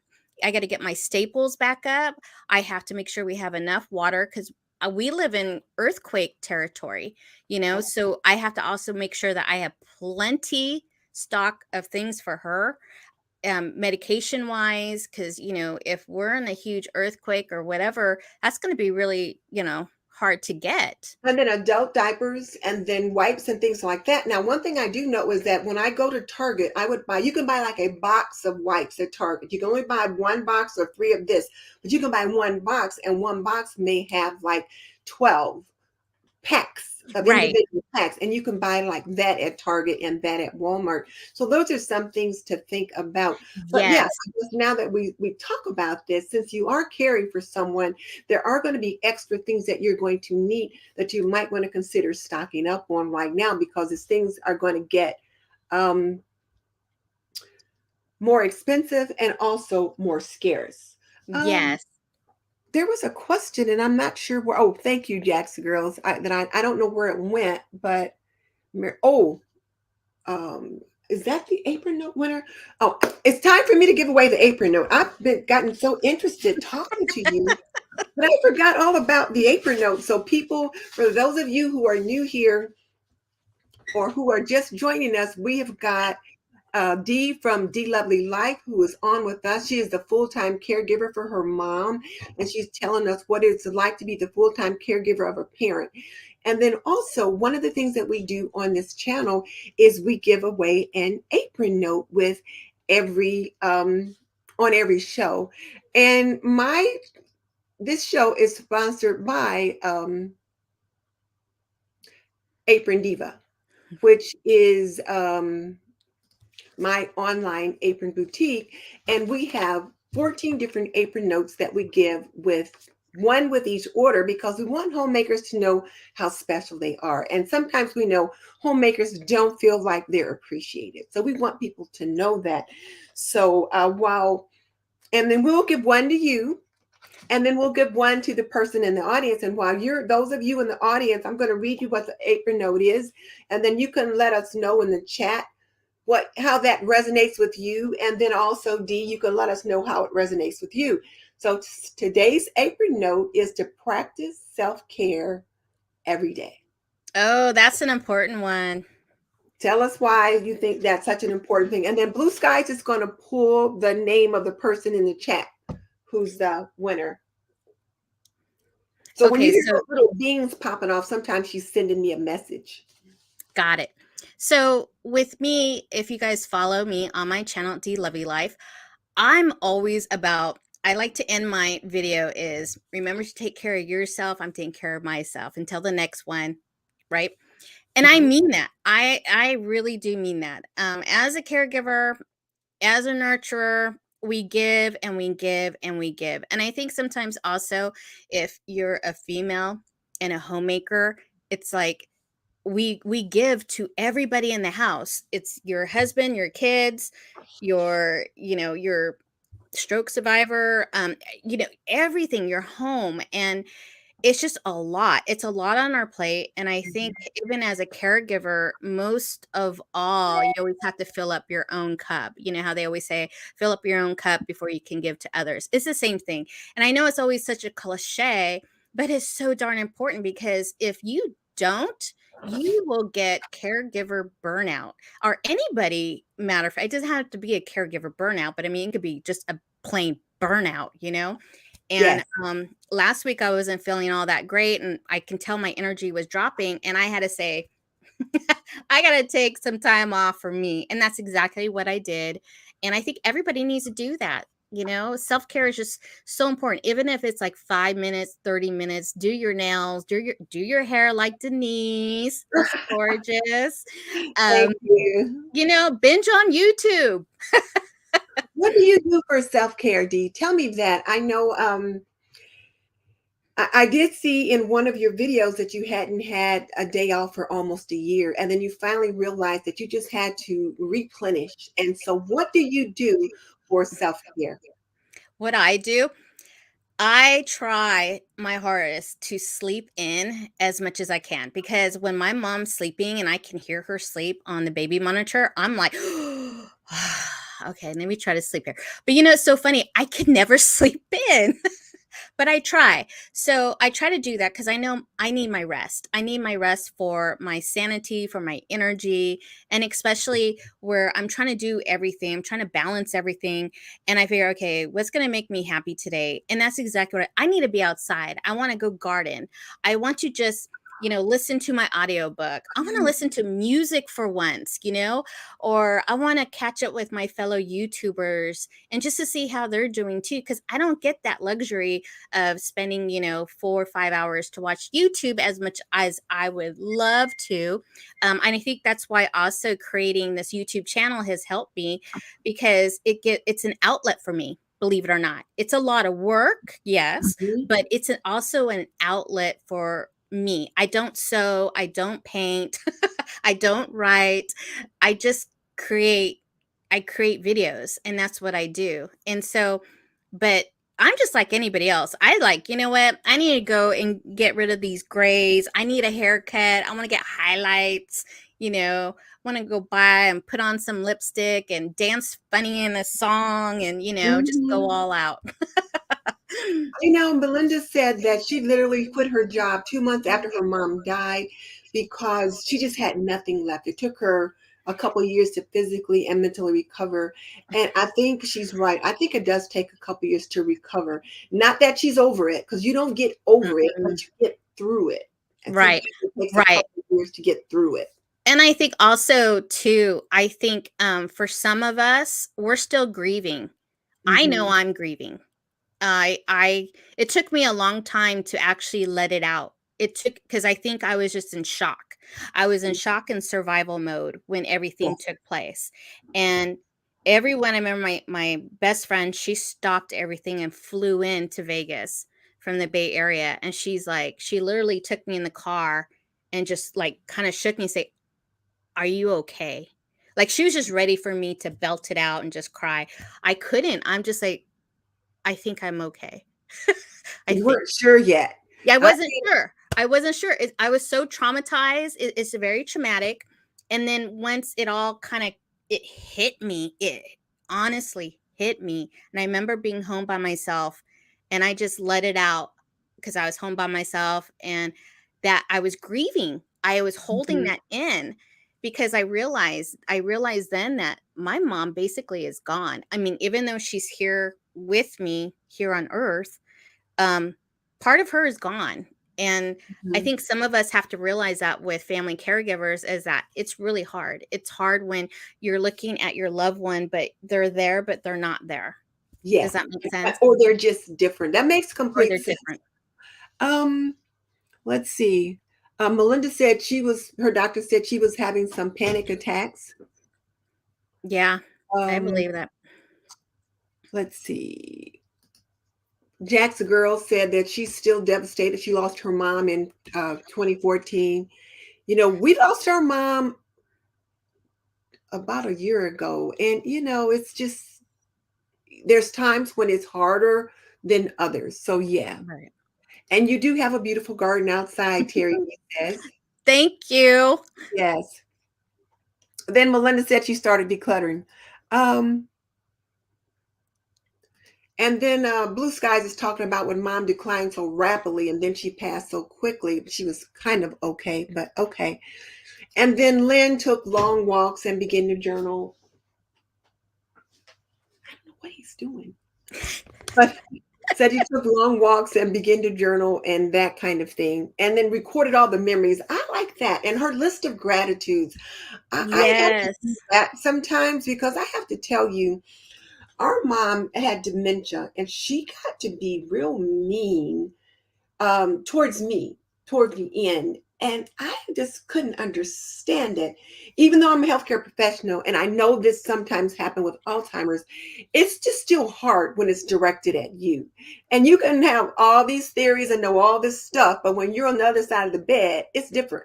I got to get my staples back up. I have to make sure we have enough water because we live in earthquake territory, so I have to also make sure that I have plenty stock of things for her, medication wise, because if we're in a huge earthquake or whatever, that's going to be really hard to get. And then adult diapers and then wipes and things like that. Now, one thing I do know is that when I go to Target, you can buy like a box of wipes at Target. You can only buy one box or three of this, but you can buy one box, and one box may have like 12 packs of Right. individual packs, and you can buy like that at Target and that at Walmart. So those are some things to think about. But yeah, Yes. now that we talk about this, since you are caring for someone, there are going to be extra things that you're going to need that you might want to consider stocking up on right now, because as things are going to get um, more expensive and also more scarce. Um, Yes. there was a question, and I'm not sure where. Oh, thank you, Jackson girls. I don't know where it went, but oh, is that the apron note winner? Oh, it's time for me to give away the apron note. I've been gotten so interested talking to you, but I forgot all about the apron note. So, people, for those of you who are new here or who are just joining us, we have got Dee from DeeLovelyLife, who is on with us. She is the full-time caregiver for her mom, and she's telling us what it's like to be the full-time caregiver of a parent. And then also, one of the things that we do on this channel is we give away an apron note with every on every show. And this show is sponsored by Apron Diva, which is my online apron boutique. And we have 14 different apron notes that we give, with one with each order, because we want homemakers to know how special they are. And sometimes we know homemakers don't feel like they're appreciated. So we want people to know that. So and then we'll give one to you. And then we'll give one to the person in the audience. And while those of you in the audience, I'm going to read you what the apron note is. And then you can let us know in the chat how that resonates with you. And then also, Dee, you can let us know how it resonates with you. So today's apron note is to practice self-care every day. Oh, that's an important one. Tell us why you think that's such an important thing. And then Blue Skies is going to pull the name of the person in the chat who's the winner. So when you hear those little dings popping off, sometimes she's sending me a message. Got it. So with me, if you guys follow me on my channel, DeeLovelyLife, I'm always about, I like to end my video is, remember to take care of yourself. I'm taking care of myself until the next one, right? And I mean that. I really do mean that. As a caregiver, as a nurturer, we give and we give and we give. And I think sometimes also, if you're a female and a homemaker, it's like we give to everybody in the house. It's your husband, your kids, your stroke survivor, everything, your home. And it's just a lot. It's a lot on our plate. And I think even as a caregiver, most of all, you always have to fill up your own cup. You know how they always say, fill up your own cup before you can give to others. It's the same thing. And I know it's always such a cliche, but it's so darn important, because if you don't, you will get caregiver burnout, or anybody, matter of fact, it doesn't have to be a caregiver burnout, but I mean, it could be just a plain burnout, And Yes. last week I wasn't feeling all that great, and I can tell my energy was dropping, and I had to say, I got to take some time off for me. And that's exactly what I did. And I think everybody needs to do that. Self-care is just so important. Even if it's like 5 minutes, 30 minutes, do your nails, do your hair like Denise, looks gorgeous. Thank you. Binge on YouTube. What do you do for self-care, Dee? Tell me that. I know I did see in one of your videos that you hadn't had a day off for almost a year, and then you finally realized that you just had to replenish. And so, what do you do for self-care? What I do, I try my hardest to sleep in as much as I can, because when my mom's sleeping and I can hear her sleep on the baby monitor, I'm like, okay, let me try to sleep here. But it's so funny. I can never sleep in. But I try. So I try to do that because I know I need my rest. I need my rest for my sanity, for my energy, and especially where I'm trying to do everything. I'm trying to balance everything. And I figure, okay, what's going to make me happy today? And that's exactly what I need to be outside. I want to go garden. I want to just listen to my audiobook. I want to listen to music for once, or I want to catch up with my fellow YouTubers and just to see how they're doing too, because I don't get that luxury of spending 4 or 5 hours to watch YouTube as much as I would love to. And I think that's why also creating this YouTube channel has helped me, because it's an outlet for me. Believe it or not, it's a lot of work, yes, Mhm. but it's also an outlet for me. I don't sew, I don't paint, I don't write. I just create. I create videos, and that's what I do. And so, but I'm just like anybody else. I like, you know what? I need to go and get rid of these grays. I need a haircut. I want to get highlights, want to go buy and put on some lipstick and dance funny in a song and, just go Mhm. all out. Belinda said that she literally quit her job 2 months after her mom died because she just had nothing left. It took her a couple years to physically and mentally recover. And I think she's right. I think it does take a couple years to recover. Not that she's over it, because you don't get over it, but Mm-mm. you get through it. And sometimes Right. it takes a Right. couple of years to get through it. And I think also too, I think for some of us, we're still grieving. I know Mhm. I'm grieving. I it took me a long time to actually let it out. It took, because I think I was just in shock. I was in shock and survival mode when everything Yes. took place. And everyone, I remember my best friend, she stopped everything and flew into Vegas from the Bay Area. And she literally took me in the car and just like kind of shook me and say, "Are you okay?" Like she was just ready for me to belt it out and just cry. I couldn't. I'm just like, I think I'm okay. I You think. weren't sure yet. Yeah, I I wasn't sure. I wasn't sure. I was so traumatized. It's very traumatic. And then once it all kind of it hit me, it honestly hit me. And I remember being home by myself, and I just let it out because I was home by myself, and that I was grieving. I was holding Mhm. that in because I realized then that my mom basically is gone. I mean, even though she's here with me here on earth, um, part of her is gone. And I Mhm. think some of us have to realize that with family caregivers is that it's really hard. It's hard when you're looking at your loved one, but they're there, but they're not there. Does Yes. that make sense? Or they're just different. That makes Or complete they're sense. different. Um, let's see. Melinda said her doctor said she was having some panic attacks. Yeah, I Um, believe that. let's see. Jack's girl said that she's still devastated. She lost her mom in 2014. We lost our mom about a year ago. And, it's just, there's times when it's harder than others. So, yeah. Right. And you do have a beautiful garden outside, Terry says. Thank you. Yes. Then Melinda said she started decluttering. Um, and then Blue Skies is talking about when mom declined so rapidly and then she passed so quickly. She was kind of okay, but okay. And then Lynn took long walks and began to journal. I don't know what he's doing. But Said you took long walks and began to journal and that kind of thing, and then recorded all the memories. I like that. And her list of gratitudes. I have to Yes, do that sometimes because I have to tell you, our mom had dementia and she got to be real mean towards me toward the end. And I just couldn't understand it. Even though I'm a healthcare professional and I know this sometimes happens with Alzheimer's, it's just still hard when it's directed at you. And you can have all these theories and know all this stuff, but when you're on the other side of the bed, it's different.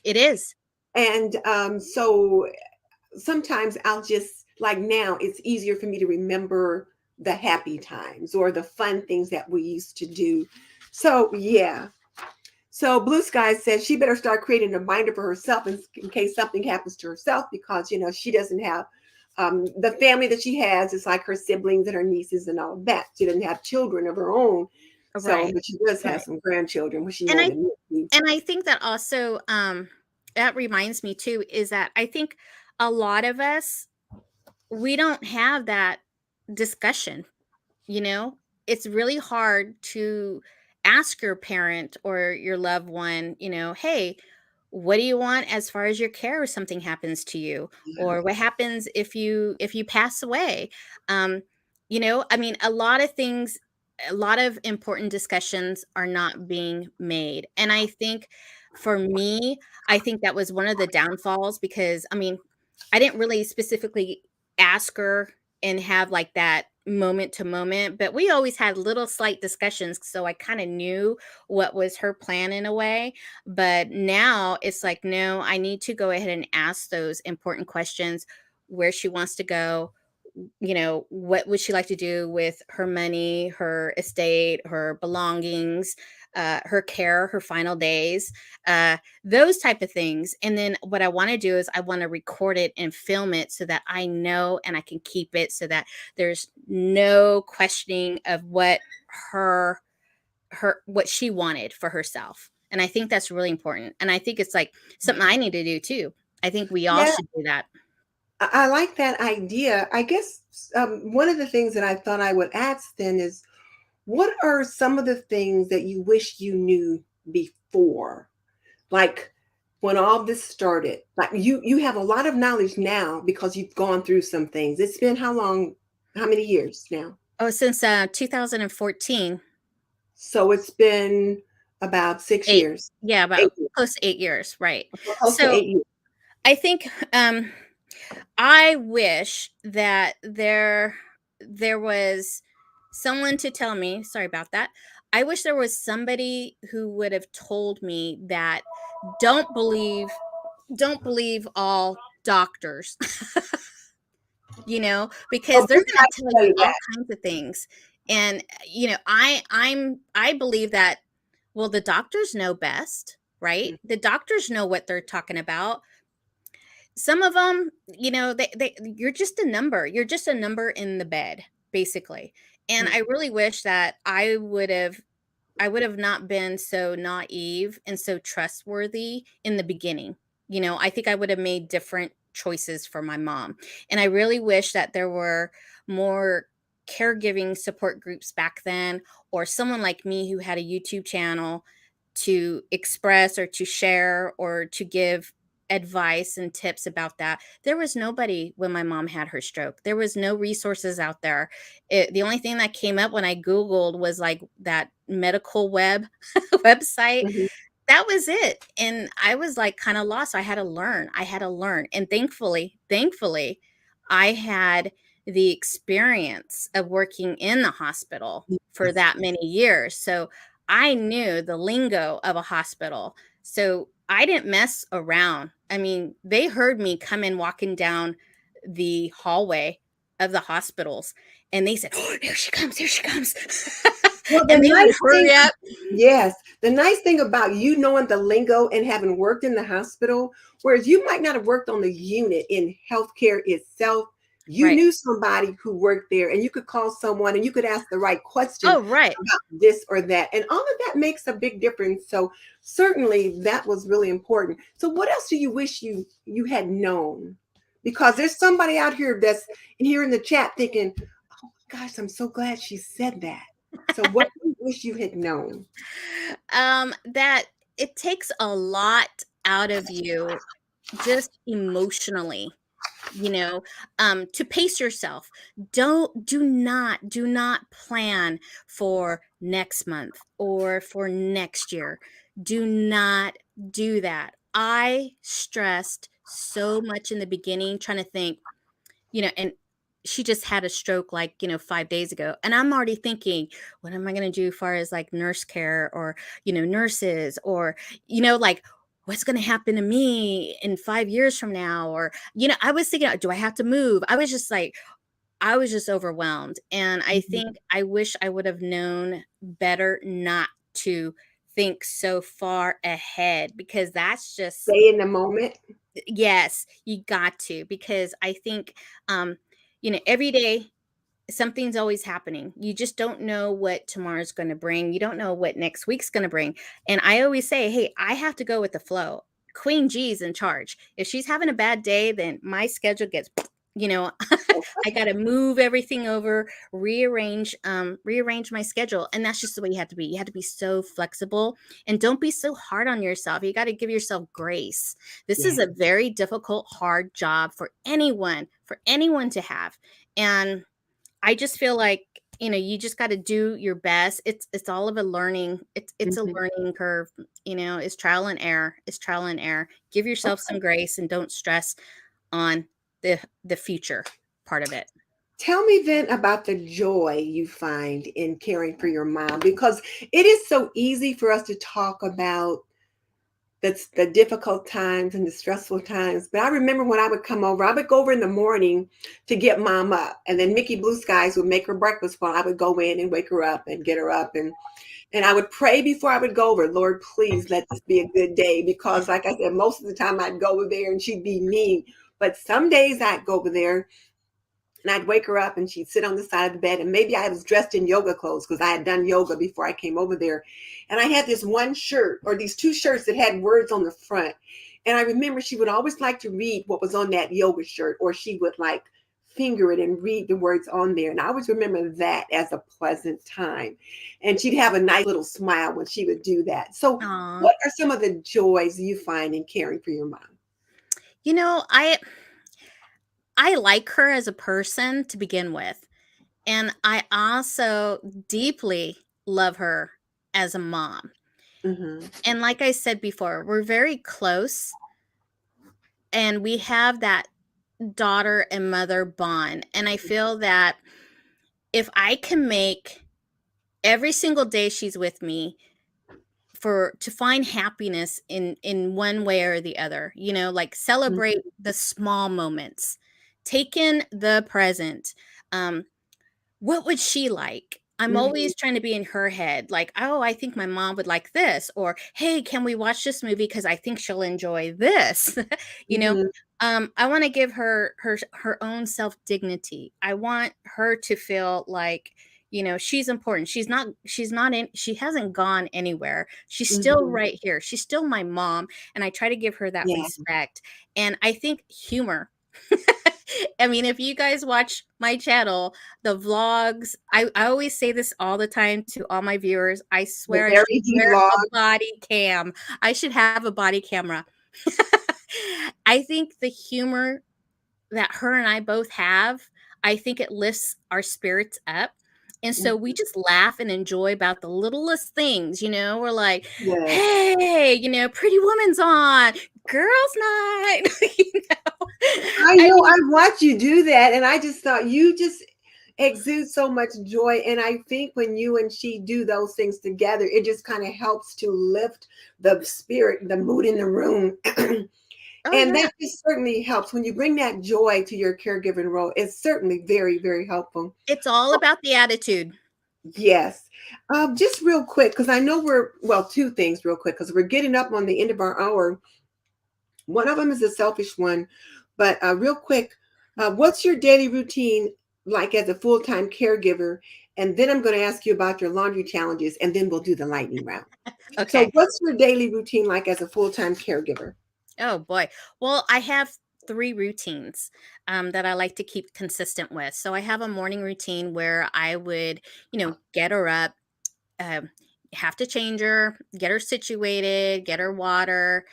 it is. And so sometimes I'll just, like now, it's easier for me to remember the happy times or the fun things that we used to do. So, yeah. So Blue Sky says she better start creating a reminder for herself in case something happens to herself because, she doesn't have the family that she has is like her siblings and her nieces and all of that. She doesn't have children of her own. So, Right, but she does have right. some grandchildren, which she And won't I admit to. and I think that also that reminds me too is that I think a lot of us, we don't have that discussion. You know, it's really hard to ask your parent or your loved one, hey, what do you want as far as your care if something happens to you, or what happens if you pass away? um I mean, a lot of things, a lot of important discussions are not being made. And I think for me, I think that was one of the downfalls, because I mean, I didn't really specifically ask her and have like that moment to moment, but we always had little slight discussions, so I kind of knew what was her plan in a way. But now it's like, no, I need to go ahead and ask those important questions: where she wants to go, what would she like to do with her money, her estate, her belongings, her care, her final days, those type of things. And then what I want to do is I want to record it and film it so that I know and I can keep it so that there's no questioning of her what she wanted for herself. And I think that's really important. And I think it's like something I need to do too. I think we all Yeah, should do that. I like that idea. I guess one of the things that I thought I would ask then is, what are some of the things that you wish you knew before? Like when all this started, like you have a lot of knowledge now because you've gone through some things. It's been how long? How many years now? Oh, since 2014. So it's been about 6 8. years. Yeah, 8 about years. close to 8 years, right. Close to So, 8 years. I think, I wish that there was someone to tell me, sorry about that. I wish there was somebody who would have told me that don't believe don't believe all doctors, Oh, because they're Blue gonna Sky tell can tell you you all that. kinds of things. And, I believe that, well, the doctors know best, right? Mm, The doctors know what they're talking about. Some of them, you're just a number. You're just a number in the bed, basically. And mm, I really wish that I would have not been so naive and so trustworthy in the beginning. I think I would have made different choices for my mom. And I really wish that there were more caregiving support groups back then, or someone like me who had a YouTube channel to express or to share or to give advice and tips about that. There was nobody when my mom had her stroke. There was no resources out there. The only thing that came up when I Googled was like that medical web website. mhm. That was it. And I was like kind of lost. I had to learn. I had to learn. And thankfully, I had the experience of working in the hospital for Yes, that yes. many years. So I knew the lingo of a hospital. So I didn't mess around. I mean, they heard me come in walking down the hallway of the hospitals, and they said, "Oh, here she comes, here she comes." Well, the And they would nice thing, hurry up. yes, the nice thing about you knowing the lingo and having worked in the hospital, whereas you might not have worked on the unit in healthcare itself, you Right. knew somebody who worked there and you could call someone and you could ask the right question Oh, right. about this or that. And all of that makes a big difference. So certainly that was really important. So what else do you wish you had known? Because there's somebody out here that's in here in the chat thinking, oh gosh, I'm so glad she said that. So what do you wish you had known? That it takes a lot out of you just emotionally, you know, to pace yourself. Do not plan for next month or for next year. Do not do that. I stressed so much in the beginning trying to think, and she just had a stroke like, 5 days ago. And I'm already thinking, what am I going to do as far as like nurse care or, nurses or, like, what's going to happen to me in 5 years from now? Or, I was thinking, do I have to move? I was just overwhelmed. And I Mhm. think I wish I would have known better not to think so far ahead, because that's just, Stay in the moment. yes, you got to, because I think, every day something's always happening. You just don't know what tomorrow's going to bring. You don't know what next week's going to bring. And I always say, hey, I have to go with the flow. Queen G's in charge. If she's having a bad day, then my schedule gets, you know, I got to move everything over, rearrange my schedule. And that's just the way you have to be. You have to be so flexible, and don't be so hard on yourself. You got to give yourself grace. This is Yeah. a very difficult, hard job for anyone to have. And I just feel like, you just got to do your best. It's all of a learning. It's a Mhm. learning curve. It's trial and error. It's trial and error. Give yourself some grace and don't stress on the future part of it. Tell me then about the joy you find in caring for your mom, because it is so easy for us to talk about the difficult times and the stressful times. But I remember when I would come over, I would go over in the morning to get mom up, and then Mickey Blue Skies would make her breakfast while I would go in and wake her up and get her up, and I would pray before I would go over, Lord, please let this be a good day, because like I said, most of the time I'd go over there and she'd be mean. But some days I'd go over there and I'd wake her up and she'd sit on the side of the bed, and maybe I was dressed in yoga clothes because I had done yoga before I came over there. And I had this one shirt, or these two shirts that had words on the front. And I remember she would always like to read what was on that yoga shirt, or she would like finger it and read the words on there. And I always remember that as a pleasant time. And she'd have a nice little smile when she would do that. So Aw. what are some of the joys you find in caring for your mom? You know, I I like her as a person to begin with. And I also deeply love her as a mom. Mm-hmm. And like I said before, we're very close, and we have that daughter and mother bond. And I feel that if I can make every single day she's with me for to find happiness in one way or the other, like celebrate the small moments, take in the present. um what would she like? I'm Mm-hmm. always trying to be in her head, like, oh, I think my mom would like this, or hey, can we watch this movie because I think she'll enjoy this. you know Mm-hmm. I want to give her own self dignity. I want her to feel like, she's important. She hasn't gone anywhere. She's still Mm-hmm. right here. She's still my mom, and I try to give her that Yeah. respect. And I think humor. I mean, if you guys watch my channel, the vlogs, I always say this all the time to all my viewers. I The swear I should Very D wear a vlog. body cam. I should have a body camera. I think the humor that her and I both have, I think it lifts our spirits up. And so we just laugh and enjoy about the littlest things, We're like, Yes. hey, pretty woman's on, girls' night. I I know, mean, I watched you do that, and I just thought you just exude so much joy. And I think when you and she do those things together, it just kind of helps to lift the spirit, the mood in the room. oh And yeah. that just certainly helps when you bring that joy to your caregiving role. It's certainly very, very helpful. It's all about the attitude. Yes. Just real quick, because I know well, two things real quick, because we're getting up on the end of our hour. One of them is a selfish one, but real quick, what's your daily routine like as a full-time caregiver? And then I'm going to ask you about your laundry challenges, and then we'll do the lightning round. So, Okay. what's your daily routine like as a full-time caregiver? Oh boy. Well, I have three routines that I like to keep consistent with. So I have a morning routine where I would, get her up, um, have to change her, get her situated, get her water,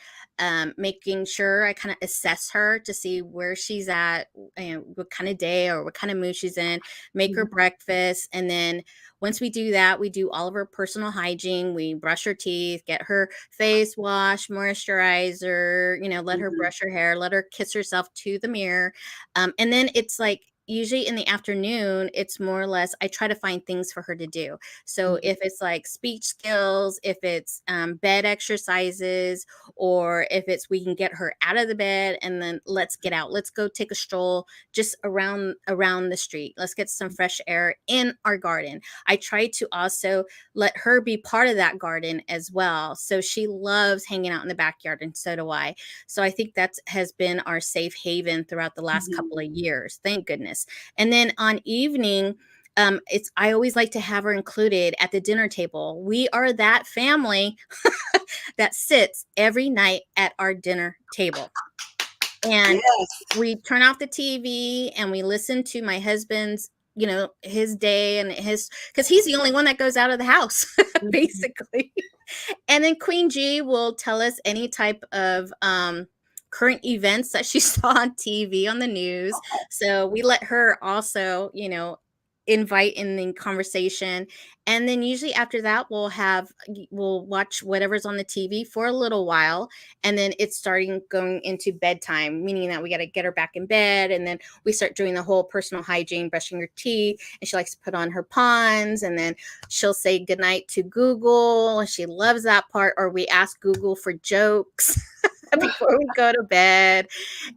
making sure I kind of assess her to see where she's at and what kind of day or what kind of mood she's in, make her Mhm. breakfast. And then once we do that, we do all of her personal hygiene. We brush her teeth, get her face wash, moisturizer, let her Mhm. brush her hair, let her kiss herself to the mirror. And then it's like, usually in the afternoon, it's more or less, I try to find things for her to do. So Mhm. if it's like speech skills, if it's bed exercises, or if it's we can get her out of the bed and then let's get out, let's go take a stroll just around the street. Let's get some fresh air in our garden. I try to also let her be part of that garden as well. So she loves hanging out in the backyard, and so do I. So I think that has been our safe haven throughout the last couple of Mhm. years. Thank goodness. And then on evening, it's I always like to have her included at the dinner table. We are that family that sits every night at our dinner table. And Yes. we turn off the TV and we listen to my husband's, his day and his, because he's the only one that goes out of the house, Mhm. basically. And then Queen G will tell us any type of current events that she saw on TV on the news. So we let her also, invite in the conversation. And then usually after that, we'll watch whatever's on the TV for a little while. And then it's starting going into bedtime, meaning that we got to get her back in bed. And then we start doing the whole personal hygiene, brushing her teeth. And she likes to put on her pons. And then she'll say goodnight to Google. She loves that part. Or we ask Google for jokes before we go to bed.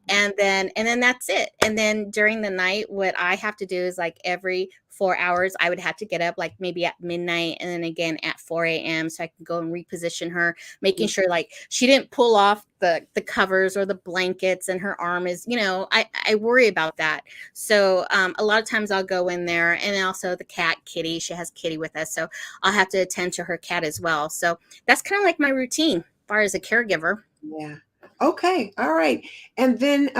And then that's it. And then during the night, what I have to do is like every 4 hours, I would have to get up like maybe at midnight and then again at 4 a.m. so I can go and reposition her, making sure like she didn't pull off the covers or the blankets and her arm is, I worry about that. So a lot of times I'll go in there, and also the cat Kitty, she has Kitty with us. So I'll have to attend to her cat as well. So that's kind of like my routine as far as a caregiver. Yeah. Okay. All right. And then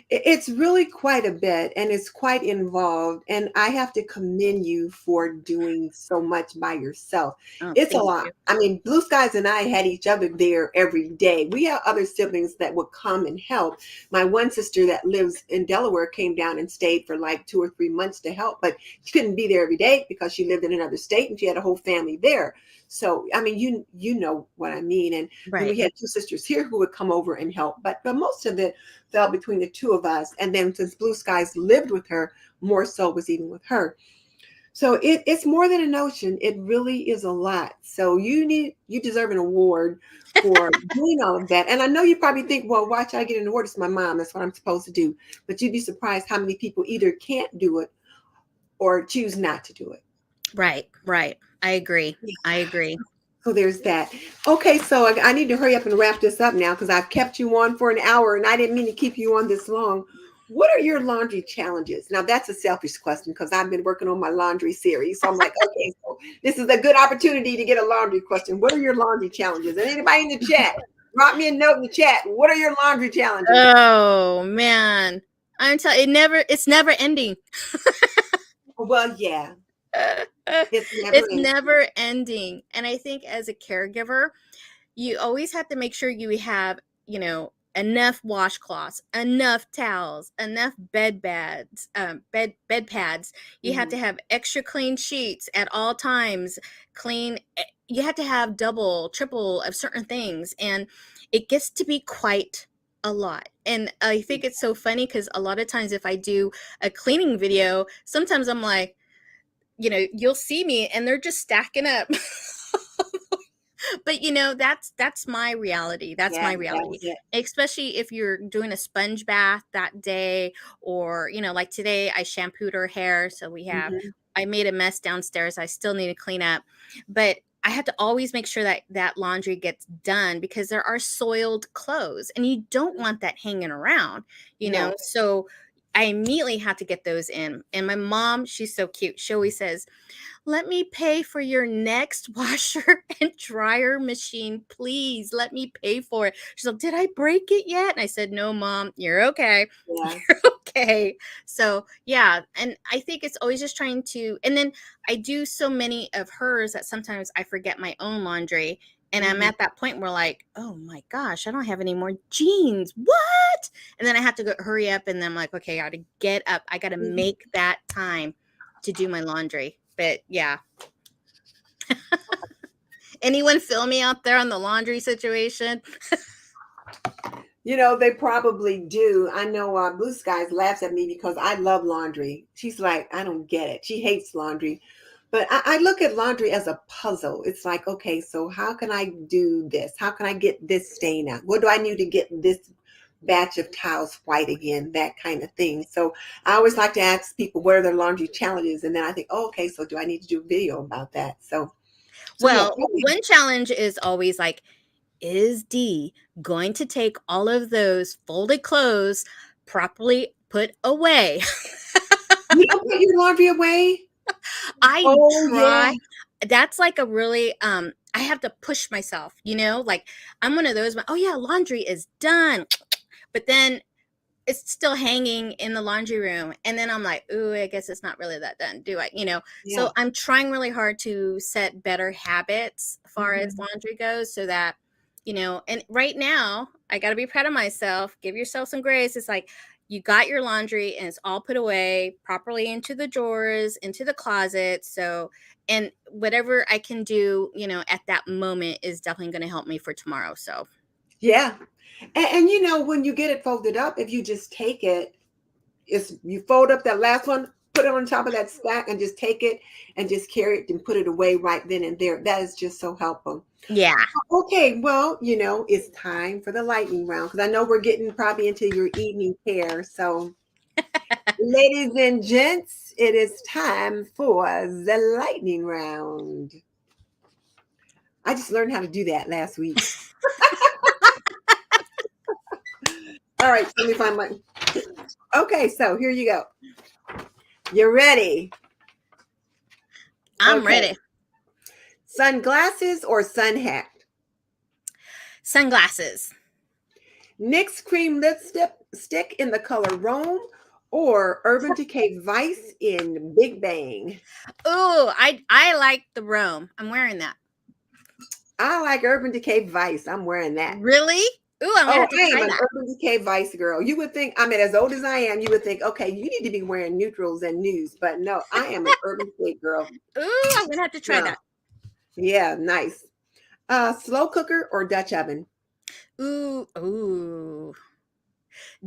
it's really quite a bit and it's quite involved. And I have to commend you for doing so much by yourself. Oh, It's a thank lot. you. I mean, Blue Skies and I had each other there every day. We have other siblings that would come and help. My one sister that lives in Delaware came down and stayed for like 2 or 3 months to help, but she couldn't be there every day because she lived in another state and she had a whole family there. So, I mean, you know what I mean. And then Right. we had two sisters here who would come over and help, but most of it fell between the two of us. And then since Blue Skies lived with her, more so was even with her. So it's more than a notion. It really is a lot. So you deserve an award for doing all of that. And I know you probably think, well, why should I get an award? It's my mom. That's what I'm supposed to do. But you'd be surprised how many people either can't do it or choose not to do it. Right, right. I agree. I agree. So there's that. Okay, so I need to hurry up and wrap this up now because I've kept you on for an hour and I didn't mean to keep you on this long. What are your laundry challenges? Now that's a selfish question because I've been working on my laundry series. So I'm like, okay, so this is a good opportunity to get a laundry question. What are your laundry challenges? And anybody in the chat, drop me a note in the chat. What are your laundry challenges? Oh man. I'm telling it's never ending. Well, yeah, it's never It's ending. never ending. And I think as a caregiver, you always have to make sure you have, enough washcloths, enough towels, enough bed pads. You have to Mhm. have extra clean sheets at all times. You have to have double, triple of certain things, and it gets to be quite a lot. And I think it's so funny because a lot of times if I do a cleaning video, sometimes I'm like, you'll see me and they're just stacking up. But that's my reality. That's Yeah, my that reality. was it. Especially if you're doing a sponge bath that day, or like today I shampooed her hair, so Mhm. I made a mess downstairs. I still need to clean up. But I have to always make sure that laundry gets done because there are soiled clothes and you don't want that hanging around. No. So I immediately had to get those in. And my mom, she's so cute. She always says, let me pay for your next washer and dryer machine, please. Let me pay for it. She's like, did I break it yet? And I said, no, Mom, you're okay. Yeah. You're okay. So, yeah. And I think it's always just trying to, and then I do so many of hers that sometimes I forget my own laundry. And I'm Mhm. at that point where like, oh my gosh, I don't have any more jeans. What? And then I have to go hurry up. And then I'm like, okay, I got to get up. I got to make that time to do my laundry. But yeah. Anyone feel me out there on the laundry situation? They probably do. I know Blue Skies laughs at me because I love laundry. She's like, I don't get it. She hates laundry. But I look at laundry as a puzzle. It's like, okay, so how can I do this? How can I get this stain out? What do I need to get this batch of towels white again? That kind of thing. So I always like to ask people what are their laundry challenges. And then I think, oh, okay, so do I need to do a video about that? So yeah. Well, one challenge is always like, is Dee going to take all of those folded clothes properly put away? You don't put your laundry away? I Oh yeah. try. That's like a really I have to push myself, like I'm one of those, oh yeah, laundry is done. But then it's still hanging in the laundry room. And then I'm like, ooh, I guess it's not really that done, do I? Yeah. So I'm trying really hard to set better habits as far as Mhm. laundry goes so that, and right now I got to be proud of myself. Give yourself some grace. It's like you got your laundry and it's all put away properly into the drawers, into the closet. So, and whatever I can do, at that moment is definitely going to help me for tomorrow. So, Yeah. And when you get it folded up, if you just take it, you fold up that last one, put it on top of that stack and just take it and just carry it and put it away right then and there. That is just so helpful. yeah. Okay, well, it's time for the lightning round because I know we're getting probably into your evening care. So, ladies and gents, it is time for the lightning round. I just learned how to do that last week. All right, so let me find my. Okay, so here you go. You ready? I'm Okay. ready. Sunglasses or sun hat? Sunglasses. NYX cream lipstick in the color Rome or Urban Decay Vice in Big Bang? Oh, I like the Rome. I'm wearing that. I like Urban Decay Vice. I'm wearing that. Really? Ooh, I'm gonna Oh, have to I am try an that. Urban Decay Vice girl. You would think, as old as I am, you would think, okay, you need to be wearing neutrals and nudes. But no, I am an Urban Decay girl. Ooh, I'm gonna have to try No. that. Yeah, nice. Slow cooker or Dutch oven? Ooh.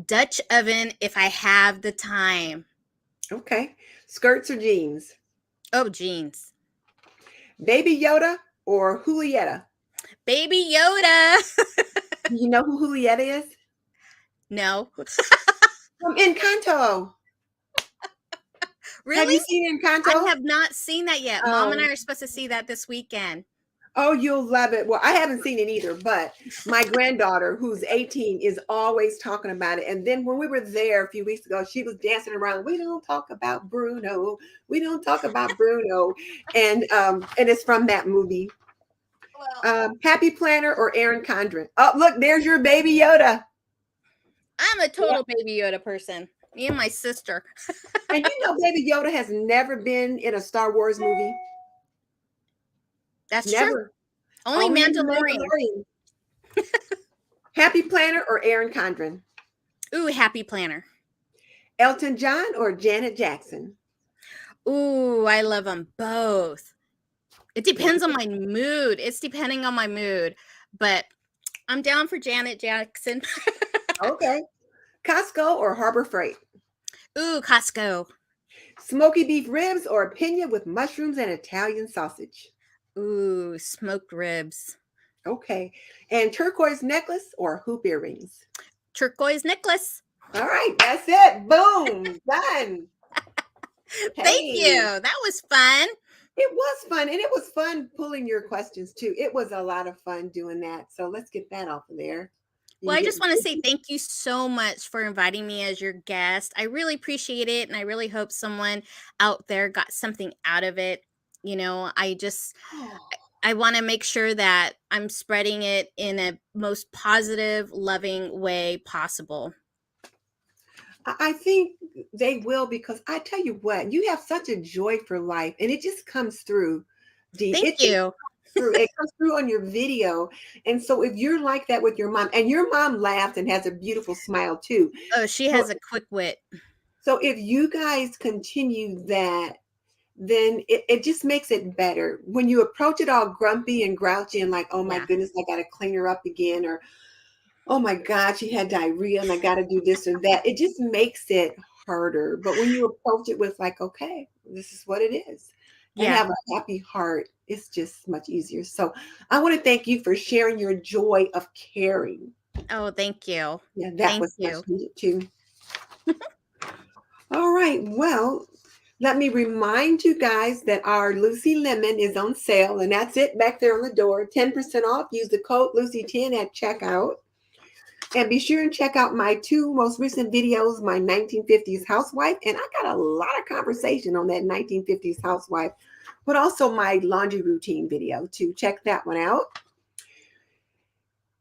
Dutch oven if I have the time. Okay. Skirts or jeans? Oh, jeans. Baby Yoda or Julieta? Baby Yoda. Do you know who Julieta is? No. From Encanto. Have Really? you seen I Encanto? have not seen that yet. Mom and I Um, are supposed to see that this weekend. oh, you'll love it. Well, I haven't seen it either, but my granddaughter, who's 18, is always talking about it. And then when we were there a few weeks ago, she was dancing around. We don't talk about Bruno. We don't talk about Bruno. And it's from that movie. Well, Happy Planner or Aaron Condren? Oh, look, there's your baby Yoda. I'm a Yeah. total Baby Yoda person. Me and my sister. And Baby Yoda has never been in a Star Wars movie. That's true. Never. Only Only in The Mandalorian. Mandalorian. Happy Planner or Aaron Condren? Ooh, Happy Planner. Elton John or Janet Jackson? Ooh, I love them both. It depends on Okay. my mood. It's depending on my mood, but I'm down for Janet Jackson. Okay. Costco or Harbor Freight? Ooh, Costco. Smoky beef ribs or pina with mushrooms and Italian sausage? Ooh, smoked ribs. Okay. And turquoise necklace or hoop earrings? Turquoise necklace. All right, that's it. Boom, done. Thank you. Hey, That was fun. it was fun. And it was fun pulling your questions too. It was a lot of fun doing that. So let's get that off of there. Well, You I get just want to say thank you so much for inviting me as your guest. I really appreciate it. And I really hope someone out there got something out of it. You know, oh, I want to make sure that I'm spreading it in a most positive, loving way possible. I think they will, because I tell you what, you have such a joy for life, and it just comes through. Dee. Thank It just you. through. It comes through on your video. And so if you're like that with your mom, and your mom laughs and has a beautiful smile too. Oh, she So has a quick wit. so if you guys continue that, then it just makes it better. When you approach it all grumpy and grouchy and like, oh my Yeah. goodness, I gotta clean her up again, or oh my God, she had diarrhea and I gotta do this or that. It just makes it harder. But when you approach it with like, okay, this is what it is, and Yeah. have a happy heart, it's just much easier. So I want to thank you for sharing your joy of caring. Oh, thank you. Yeah, that Thank was much you. needed too. All right. Well, let me remind you guys that our Lucy Lemon is on sale, and that's it back there on the door. 10% off. Use the code Lucy10 at checkout. And be sure and check out my two most recent videos, my 1950s housewife, and I got a lot of conversation on that 1950s housewife, but also my laundry routine video too. Check that one out.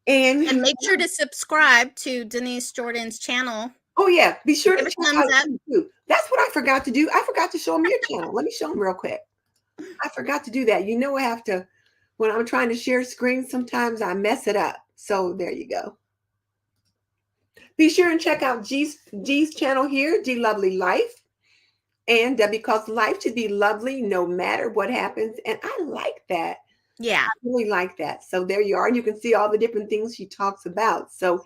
And And make sure to subscribe to Denise Jordan's channel. oh yeah, be sure to Give a check thumbs out up. you too. That's what I forgot to do. I forgot to show them your channel. Let me show them real quick. I forgot to do that. You know, I have to, when I'm trying to share screens, sometimes I mess it up. So there you go. Be sure and check out G's channel here, DeeLovelyLife. And because life should be lovely no matter what happens. And I like that. Yeah. I really like that. So there you are. And you can see all the different things she talks about. So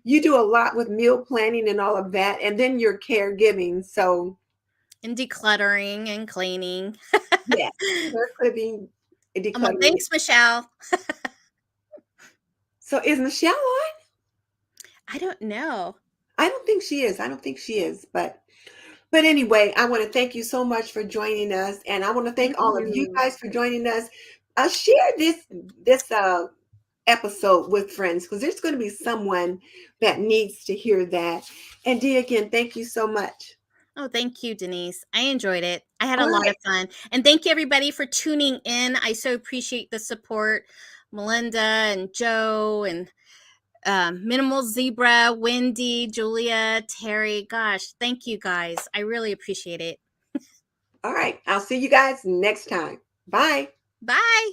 you do a lot with meal planning and all of that. And then your caregiving. So And decluttering and cleaning. yeah, hair clipping and Well, decluttering. thanks, Michelle. So is Michelle on? I don't know. I don't think she is. I don't think she is. But anyway, I want to thank you so much for joining us, and I want to Thank thank all of you you. guys for joining us. Share this episode with friends, because there's going to be someone that needs to hear that. And Dee, again, thank you so much. Oh, thank you, Denise. I enjoyed it. I had a All lot right. of fun. And thank you, everybody, for tuning in. I so appreciate the support. Melinda and Joe and Minimal Zebra, Wendy, Julia, Terry. Gosh, thank you, guys. I really appreciate it. All right. I'll see you guys next time. Bye. Bye.